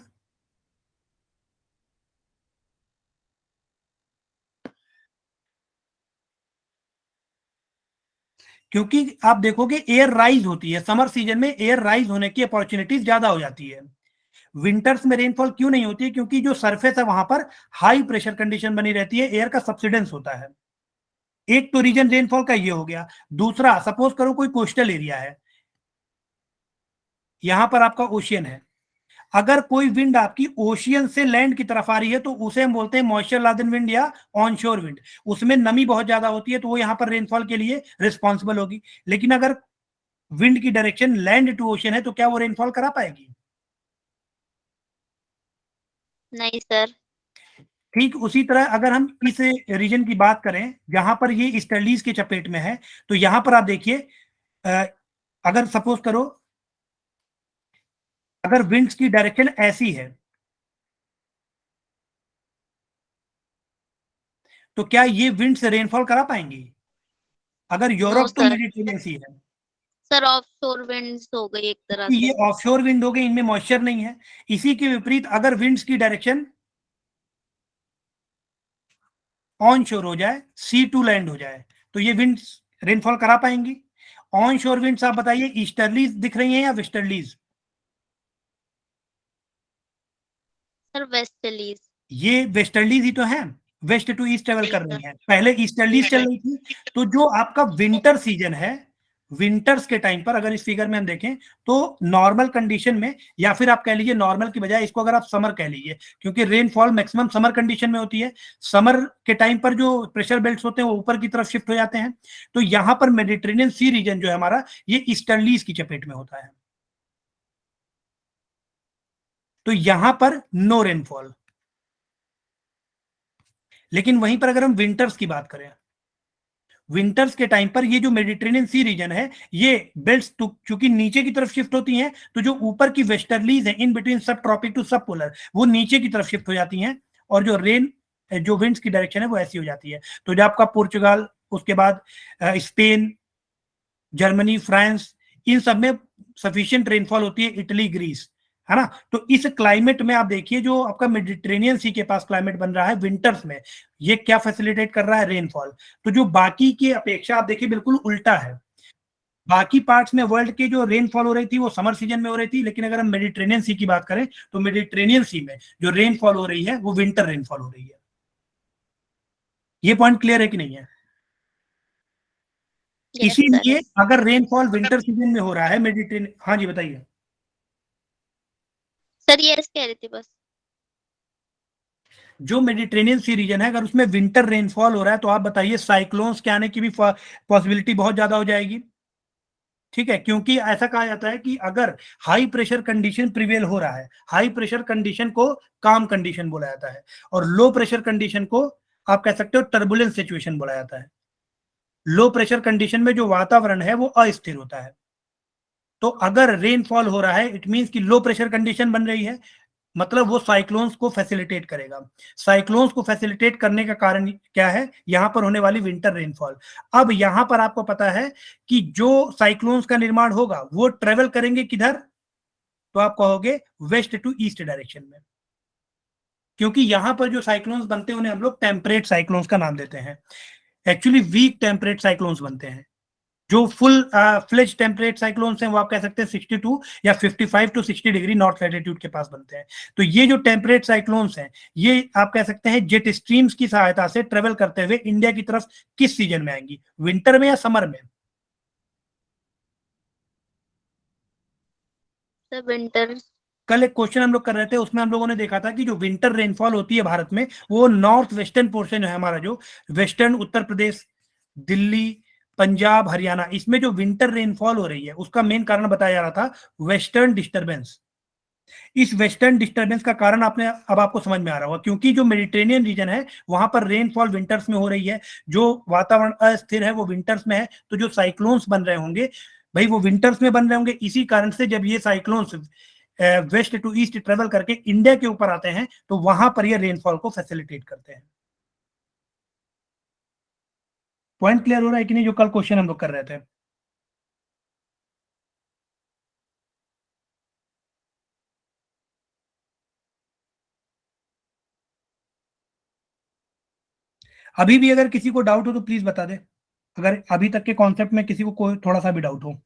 क्योंकि आप देखोगे एयर राइज होती है समर सीजन में, एयर राइज होने की अपॉर्चुनिटीज ज्यादा हो जाती है। विंटर्स में रेनफॉल क्यों नहीं होती है, क्योंकि जो सरफेस है वहां पर हाई प्रेशर कंडीशन बनी रहती है, एयर का सब्सिडेंस होता है। एक तो रीजन रेनफॉल का ये हो गया। दूसरा, सपोज करो कोई कोस्टल एरिया है, यहां पर आपका ओशियन है, अगर कोई विंड आपकी ओशियन से लैंड की तरफ आ रही है तो उसे हम बोलते हैं मॉइस्चर लादन विंड या ऑनशोर विंड। उसमें नमी बहुत ज्यादा होती है तो वो यहां पर रेनफॉल के लिए रिस्पॉन्सिबल होगी। लेकिन अगर विंड की डायरेक्शन लैंड टू ओशन है तो क्या वो रेनफॉल करा पाएगी। नहीं सर। ठीक उसी तरह अगर हम इस रीजन की बात करें जहां पर ये ईस्टर्लीज के चपेट में है, तो यहां पर आप देखिए, अगर सपोज करो अगर विंड्स की डायरेक्शन ऐसी है तो क्या ये विंड से रेनफॉल करा पाएंगी। अगर यूरोप तो सर। मेडिटेरेनियन सी है, सर ऑफशोर विंड्स हो गई एक तरह तो से। ये ऑफशोर विंड हो गई, इनमें मॉइस्चर नहीं है। इसी के विपरीत अगर विंड्स की डायरेक्शन ऑन शोर हो जाए, सी टू लैंड हो जाए, तो ये विंड्स रेनफॉल करा पाएंगी। ऑन शोर विंड्स आप बताइए ईस्टर्लीज दिख रही हैं या वेस्टर्लीज। Sir westerlies. ये वेस्टर्लीज ही तो है। वेस्ट टू ईस्ट ट्रेवल कर रही हैं, पहले ईस्टर्लीज चल रही थी। तो जो आपका विंटर सीजन है, विंटर्स के टाइम पर अगर इस फिगर में हम देखें तो नॉर्मल कंडीशन में, या फिर आप कह लीजिए नॉर्मल की बजाय इसको अगर आप समर कह लीजिए, क्योंकि रेनफॉल मैक्सिमम समर कंडीशन में होती है। समर के टाइम पर जो प्रेशर बेल्ट्स होते हैं वो ऊपर की तरफ शिफ्ट हो जाते हैं। तो यहां पर मेडिटेरेनियन सी रीजन जो है हमारा, ये ईस्टर्लीज की चपेट में होता है। तो यहां पर नो रेनफॉल। लेकिन वहीं पर अगर हम विंटर्स की बात करें, विंटर्स के टाइम पर ये जो मेडिटेरेनियन सी रीजन है, ये बेल्ट्स चूंकि नीचे की तरफ शिफ्ट होती हैं, तो जो ऊपर की वेस्टर्लीज है इन बिटवीन सब ट्रॉपिक टू सब पोलर, वो नीचे की तरफ शिफ्ट हो जाती हैं, और जो विंड्स की डायरेक्शन है वो ऐसी हो जाती है। तो जो आपका पुर्तगाल, उसके बाद स्पेन, जर्मनी, फ्रांस, इन सब में सफिशिएंट रेनफॉल होती है, इटली, ग्रीस, है ना। तो इस क्लाइमेट में आप देखिए जो आपका मेडिटेरेनियन सी के पास क्लाइमेट बन रहा है विंटर्स में, ये क्या फैसिलिटेट कर रहा है, रेनफॉल। तो जो बाकी की अपेक्षा आप देखिए बिल्कुल उल्टा है। बाकी पार्ट्स में वर्ल्ड की जो रेनफॉल हो रही थी वो समर सीजन में हो रही थी, लेकिन अगर हम मेडिटेरेनियन सी की बात करें तो मेडिटेरेनियन सी में जो रेनफॉल हो रही है वो विंटर रेनफॉल हो रही है। ये पॉइंट क्लियर है कि नहीं है? Yes sir. इसीलिए अगर रेनफॉल विंटर सीजन में हो रहा है मेडिटेरेनियन, हाँ जी बताइए। सर यस कह रही थी बस। जो मेडिटेरेनियन सी रीजन है अगर उसमें विंटर रेनफॉल हो रहा है तो आप बताइए साइक्लोन्स के आने की भी पॉसिबिलिटी बहुत ज्यादा हो जाएगी। ठीक है, क्योंकि ऐसा कहा जाता है कि अगर हाई प्रेशर कंडीशन प्रिवेल हो रहा है, हाई प्रेशर कंडीशन को काम कंडीशन बोला जाता है, और लो प्रेशर कंडीशन को आप कह सकते हो टर्बुलेंस सिचुएशन बोला जाता है। लो प्रेशर कंडीशन में जो वातावरण है वो अस्थिर होता है। तो अगर रेनफॉल हो रहा है इट मींस कि लो प्रेशर कंडीशन बन रही है, मतलब वो साइक्लोन्स को फैसिलिटेट करेगा। साइक्लोन्स को फैसिलिटेट करने का कारण क्या है, यहां पर होने वाली विंटर रेनफॉल। अब यहां पर आपको पता है कि जो साइक्लोन्स का निर्माण होगा वो ट्रेवल करेंगे किधर, तो आप कहोगे वेस्ट टू ईस्ट डायरेक्शन में, क्योंकि यहां पर जो साइक्लोन्स बनते हैं उन्हें हम लोग टेम्परेट साइक्लोन्स का नाम देते हैं। एक्चुअली वीक टेम्परेट साइक्लोन्स बनते हैं। जो फुल फ्लेज टेम्परेट साइक्लोन्स हैं वो आप कह सकते हैं 62 या 55 टू 60 डिग्री नॉर्थ लैटिट्यूड के पास बनते हैं। तो ये जो टेम्परेट साइक्लोन्स हैं ये आप कह सकते हैं जेट स्ट्रीम्स की सहायता से ट्रेवल करते हुए इंडिया की तरफ किस सीजन में आएंगी, विंटर में या समर में? Sir winter. कल एक क्वेश्चन हम लोग कर रहे थे उसमें हम लोगों ने देखा था कि जो विंटर रेनफॉल होती है भारत में वो नॉर्थ वेस्टर्न पोर्शन है हमारा, जो वेस्टर्न उत्तर प्रदेश, दिल्ली, पंजाब, हरियाणा, इसमें जो विंटर रेनफॉल हो रही है उसका मेन कारण बताया जा रहा था वेस्टर्न डिस्टर्बेंस। इस वेस्टर्न डिस्टर्बेंस का कारण आपने अब आपको समझ में आ रहा होगा, क्योंकि जो मेडिटेरेनियन रीजन है वहां पर रेनफॉल विंटर्स में हो रही है, जो वातावरण अस्थिर है वो विंटर्स में है, तो जो साइक्लोन्स बन रहे होंगे भाई वो विंटर्स में बन रहे होंगे। इसी कारण से जब ये cyclones west to east travel करके इंडिया के ऊपर आते हैं तो वहां पर ये रेनफॉल को फैसिलिटेट करते हैं। पॉइंट क्लियर हो रहा है कि नहीं जो कल क्वेश्चन हम लोग कर रहे थे? अभी भी अगर किसी को डाउट हो तो प्लीज बता दे, अगर अभी तक के कॉन्सेप्ट में किसी को कोई थोड़ा सा भी डाउट हो।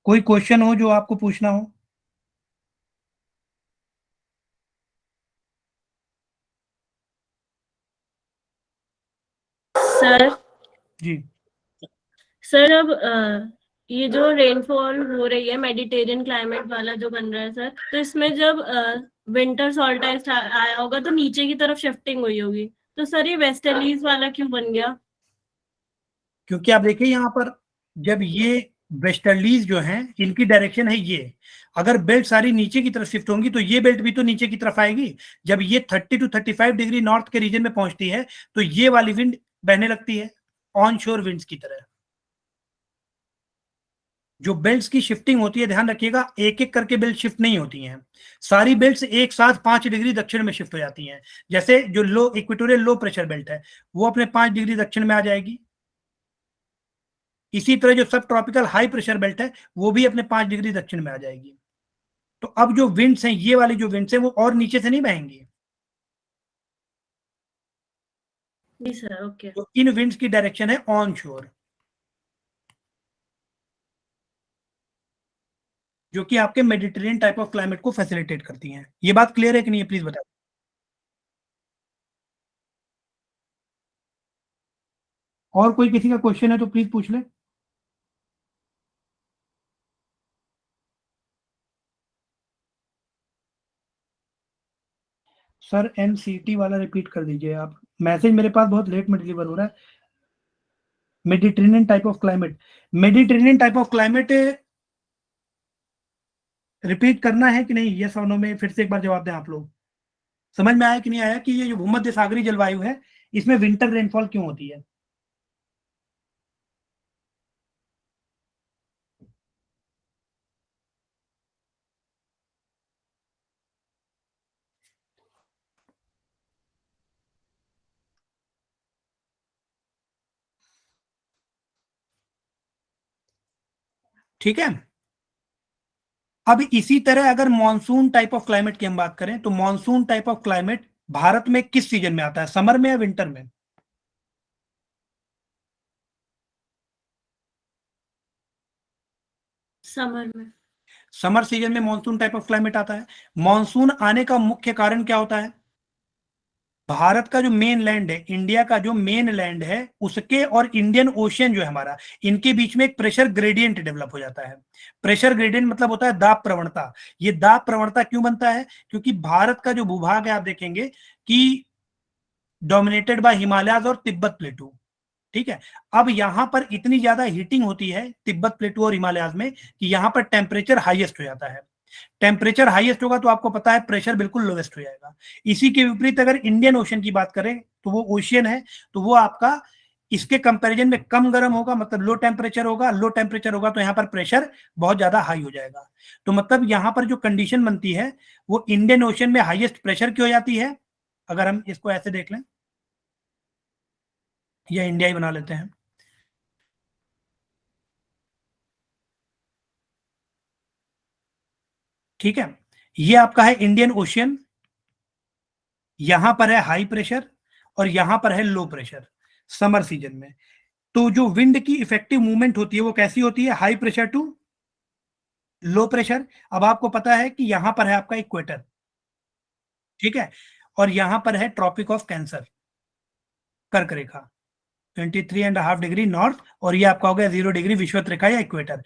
कोई क्वेश्चन हो जो आपको पूछना हो? सर जी सर अब ये जो रेनफॉल हो रही है मेडिटेरियन क्लाइमेट वाला जो बन रहा है सर, तो इसमें जब विंटर सॉल्टाइस आया होगा तो नीचे की तरफ शिफ्टिंग हुई होगी, तो सर ये वेस्टर्लीज वाला क्यों बन गया? क्योंकि आप देखिए यहाँ पर जब ये वेस्टर्लीज जो हैं इनकी डायरेक्शन है ये, अगर बेल्ट सारी नीचे की तरफ शिफ्ट होंगी तो ये बेल्ट भी तो नीचे की तरफ आएगी। जब ये 30 टू 35 डिग्री नॉर्थ के रीजन में पहुंचती है तो ये वाली विंड बहने लगती है ऑन शोर विंड्स की तरह। जो बेल्ट्स की शिफ्टिंग होती है ध्यान रखिएगा, एक एक करके बेल्ट शिफ्ट नहीं होती हैं, सारी बेल्ट्स एक साथ 5 डिग्री दक्षिण में शिफ्ट हो जाती हैं। जैसे जो लो इक्वेटोरियल लो प्रेशर बेल्ट है वो अपने 5 डिग्री दक्षिण में आ जाएगी, इसी तरह जो सब ट्रॉपिकल हाई प्रेशर बेल्ट है वो भी अपने 5 डिग्री दक्षिण में आ जाएगी। तो अब जो विंड्स हैं ये वाली जो विंड्स हैं वो और नीचे से नहीं बहेंगी, जी सर, ओके। तो इन विंड्स की डायरेक्शन है ऑन शोर। जो कि आपके मेडिटेरियन टाइप ऑफ क्लाइमेट को फैसिलिटेट करती हैं। ये बात क्लियर है कि नहीं है, प्लीज बताओ। और कोई किसी का क्वेश्चन है तो प्लीज पूछ ले। सर एमसीटी वाला रिपीट कर दीजिए आप, मैसेज मेरे पास बहुत लेट में डिलीवर हो रहा है। Mediterranean type of climate, Mediterranean type of climate repeat करना है कि नहीं, यस और नो में फिर से एक बार जवाब दें आप लोग। समझ में आया कि नहीं आया कि ये जो भूमध्य सागरीय जलवायु है इसमें विंटर रेनफॉल क्यों होती है? ठीक है। अब इसी तरह अगर मॉनसून टाइप ऑफ क्लाइमेट की हम बात करें तो monsoon type of climate Bharat में किस सीजन में आता है, समर में या विंटर में? समर में। समर सीजन में मॉनसून टाइप ऑफ क्लाइमेट आता है। मॉनसून आने का मुख्य कारण क्या होता है? भारत का जो मेन लैंड है, इंडिया का जो मेन लैंड है, उसके और इंडियन ओशियन जो है हमारा, इनके बीच में एक प्रेशर ग्रेडियंट डेवलप हो जाता है। प्रेशर ग्रेडियंट मतलब होता है दाब प्रवणता। ये दाब प्रवणता क्यों बनता है? क्योंकि भारत का जो भूभाग है आप देखेंगे कि डोमिनेटेड बाय हिमालयाज और तिब्बत प्लेटू। ठीक है। अब यहां पर इतनी ज्यादा हीटिंग होती है तिब्बत प्लेटू और हिमालयाज में कि यहां पर टेम्परेचर हाईएस्ट हो जाता है। टेम्परेचर हाईएस्ट होगा तो आपको पता है प्रेशर बिल्कुल लोवेस्ट हो जाएगा। इसी के विपरीत अगर इंडियन ओशन की बात करें तो वो ओशियन है, तो वो आपका इसके कंपैरिजन में कम गर्म होगा, मतलब लो टेम्परेचर होगा। लो टेम्परेचर होगा तो यहाँ पर प्रेशर बहुत ज्यादा हाई हो जाएगा। तो मतलब यहाँ पर जो कंडीशन बनती है वो इंडियन ओशन में हाईएस्ट प्रेशर की हो जाती है। अगर हम इसको ऐसे देख लें या इंडिया ही बना लेते हैं, ठीक है। ये आपका है इंडियन ओशियन, यहां पर है हाई प्रेशर और यहां पर है लो प्रेशर समर सीजन में। तो जो विंड की इफेक्टिव मूवमेंट होती है वो कैसी होती है? High pressure to low pressure. अब आपको पता है कि यहां पर है आपका इक्वेटर, ठीक है, और यहां पर है ट्रॉपिक ऑफ कैंसर, कर्क रेखा 23.5 डिग्री नॉर्थ, और ये आपका हो गया 0 डिग्री विषुवत रेखा या इक्वेटर।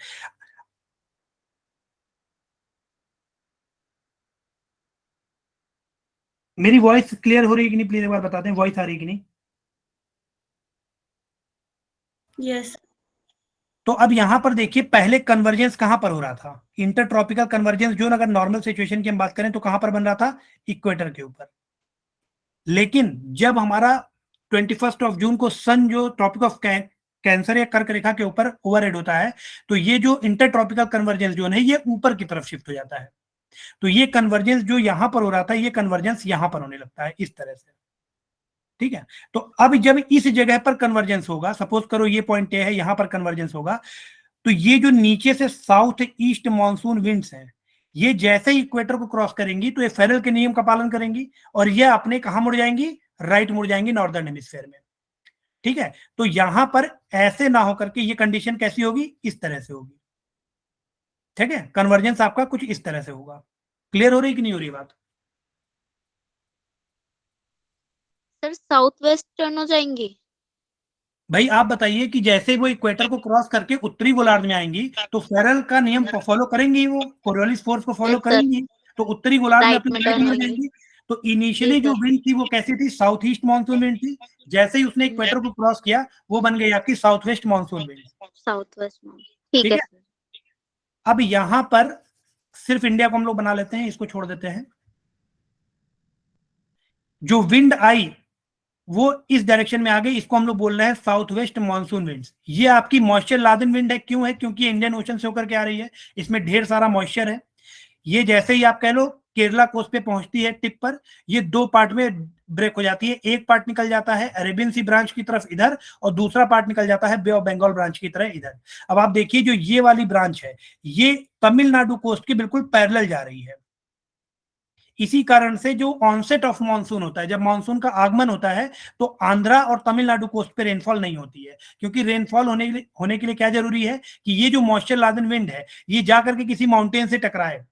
मेरी वॉइस क्लियर हो रही है कि नहीं, प्लीज एक बार बता दें, वॉइस आ रही है कि नहीं? यस। तो अब यहां पर देखिए पहले कन्वर्जेंस कहां पर हो रहा था? इंटर ट्रॉपिकल कन्वर्जेंस जोन अगर नॉर्मल सिचुएशन की हम बात करें तो कहां पर बन रहा था? इक्वेटर के ऊपर। लेकिन जब हमारा 21 जून को सन जो ट्रॉपिक ऑफ कैंसर या कर्क रेखा के ऊपर ओवरहेड होता है, तो ये जो इंटर ट्रॉपिकल कन्वर्जेंस जोन है ये ऊपर की तरफ शिफ्ट हो जाता है। तो ये कन्वर्जेंस जो यहां पर हो रहा था ये कन्वर्जेंस यहां पर होने लगता है इस तरह से। ठीक है। तो अब जब इस जगह पर कन्वर्जेंस होगा, सपोज करो ये पॉइंट ए है, यहां पर कन्वर्जेंस होगा, तो ये जो नीचे से साउथ ईस्ट मानसून विंड्स हैं ये जैसे ही इक्वेटर को क्रॉस करेंगी तो ये फेरल के नियम का पालन करेंगी और ये अपने कहां मुड़ जाएंगी? राइट मुड़ जाएंगी, नॉर्दर्न हेमिस्फीयर में। ठीक है। तो यहां पर ऐसे ना होकर के ये कंडीशन कैसी होगी? इस तरह से होगी। ठीक है। कन्वर्जेंस आपका कुछ इस तरह से होगा। क्लियर हो रही कि नहीं हो रही बात? सर साउथ वेस्ट टर्न हो जाएंगी? भाई आप बताइए कि जैसे वो इक्वेटर को क्रॉस करके उत्तरी गोलार्ध में आएंगी तो फेरल का नियम फॉलो करेंगी, वो कोरियोलिस फोर्स को फॉलो यस सर। करेंगी, तो उत्तरी गोलार्ध में राइट अपनी में राइट टर्न मुड़ होंगी। जाएंगी। तो जी इनिशियली जो सर। विंड थी वो कैसी थी? साउथ ईस्ट मानसून विंड थी। जैसे ही उसने इक्वेटर को क्रॉस किया वो बन गई आपकी south west monsoon wind. South west में ठीक ठीक है है। सर। अब यहां पर सिर्फ इंडिया को हम लोग बना लेते हैं, इसको छोड़ देते हैं। जो विंड आई वो इस डायरेक्शन में आ गई, इसको हम लोग बोल रहे हैं साउथ वेस्ट मानसून विंड्स। ये आपकी मॉइस्चर लादन विंड है। क्यों है? क्योंकि इंडियन ओशन से होकर के आ रही है, इसमें ढेर सारा मॉइस्चर है। ये जैसे ही आप कह लो केरला कोस्ट पे पहुंचती है टिप पर, ये दो पार्ट में ब्रेक हो जाती है। एक पार्ट निकल जाता है अरेबियन सी ब्रांच की तरफ इधर, और दूसरा पार्ट निकल जाता है बे ऑफ बंगाल ब्रांच की तरह इधर। अब आप देखिए जो ये वाली ब्रांच है ये तमिलनाडु कोस्ट की बिल्कुल पैरेलल जा रही है। इसी कारण से जो ऑनसेट ऑफ मॉनसून होता है, जब मॉनसून का आगमन होता है तो आंध्रा और तमिलनाडु कोस्ट पे रेनफॉल नहीं होती है, क्योंकि रेनफॉल होने के लिए क्या जरूरी है कि ये जो मॉइस्चर लादन विंड है ये जा करके किसी माउंटेन से टकराए,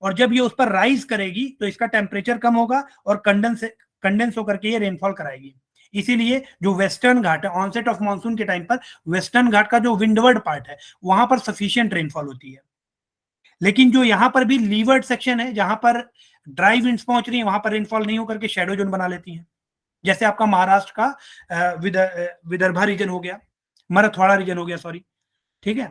और जब ये उस पर राइज करेगी तो इसका टेम्परेचर कम होगा और कंडेंस होकर के ये रेनफॉल कराएगी। इसीलिए जो वेस्टर्न घाट है, ऑनसेट ऑफ मॉनसून के टाइम पर वेस्टर्न घाट का जो विंडवर्ड पार्ट है वहां पर सफिशिएंट रेनफॉल होती है। लेकिन जो यहाँ पर भी लीवर्ड सेक्शन है, जहां पर ड्राई विंड्स पहुंच रही है, वहां पर रेनफॉल नहीं होकर के शेडो जोन बना लेती है, जैसे आपका महाराष्ट्र का विदर्भा रीजन हो गया, मराठवाड़ा रीजन हो गया, सॉरी, ठीक है।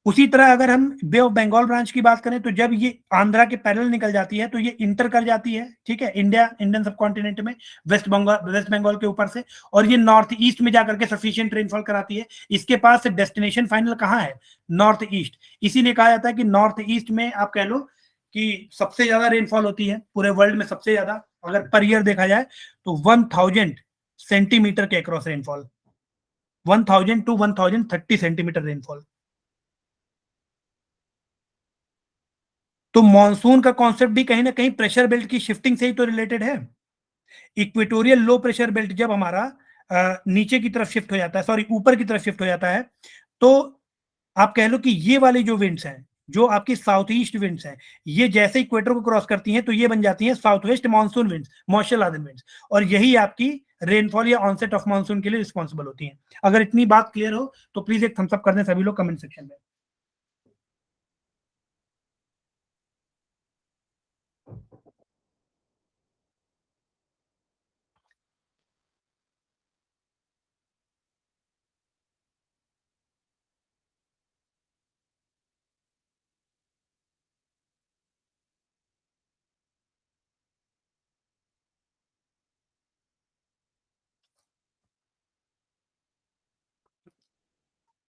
उसी तरह अगर हम बे ऑफ बंगाल ब्रांच की बात करें तो जब ये आंध्रा के पैरेलल निकल जाती है तो ये इंटर कर जाती है, ठीक है, इंडियन सब कॉन्टिनेंट में वेस्ट बंगाल के ऊपर से, और ये नॉर्थ ईस्ट में जाकर के सफिशिएंट रेनफॉल कराती है। इसके पास डेस्टिनेशन फाइनल कहाँ है? North east. इसीलिए कहा जाता है कि नॉर्थ ईस्ट में आप कह लो कि सबसे ज्यादा रेनफॉल होती है पूरे वर्ल्ड में, सबसे ज्यादा अगर पर ईयर देखा जाए तो 1000 सेंटीमीटर के across rainfall, 1000 to 1030 centimetre rainfall. तो मॉनसून का कॉन्सेप्ट भी कहीं ना कहीं प्रेशर बेल्ट की शिफ्टिंग से ही तो रिलेटेड है। इक्वेटोरियल लो प्रेशर बेल्ट जब हमारा नीचे की तरफ शिफ्ट हो जाता है, सॉरी ऊपर की तरफ शिफ्ट हो जाता है, तो आप कह लो कि ये वाली जो विंड्स हैं, जो आपकी साउथ ईस्ट विंड्स हैं, ये जैसे इक्वेटर को क्रॉस करती हैं तो ये बन जाती हैं south west monsoon winds, moisture Laden winds, और यही आपकी रेनफॉल या ऑनसेट ऑफ मानसून के लिए रिस्पॉन्सिबल होती हैं। अगर इतनी बात क्लियर हो तो प्लीज एक थम्स अप कर दें सभी लोग कमेंट सेक्शन में।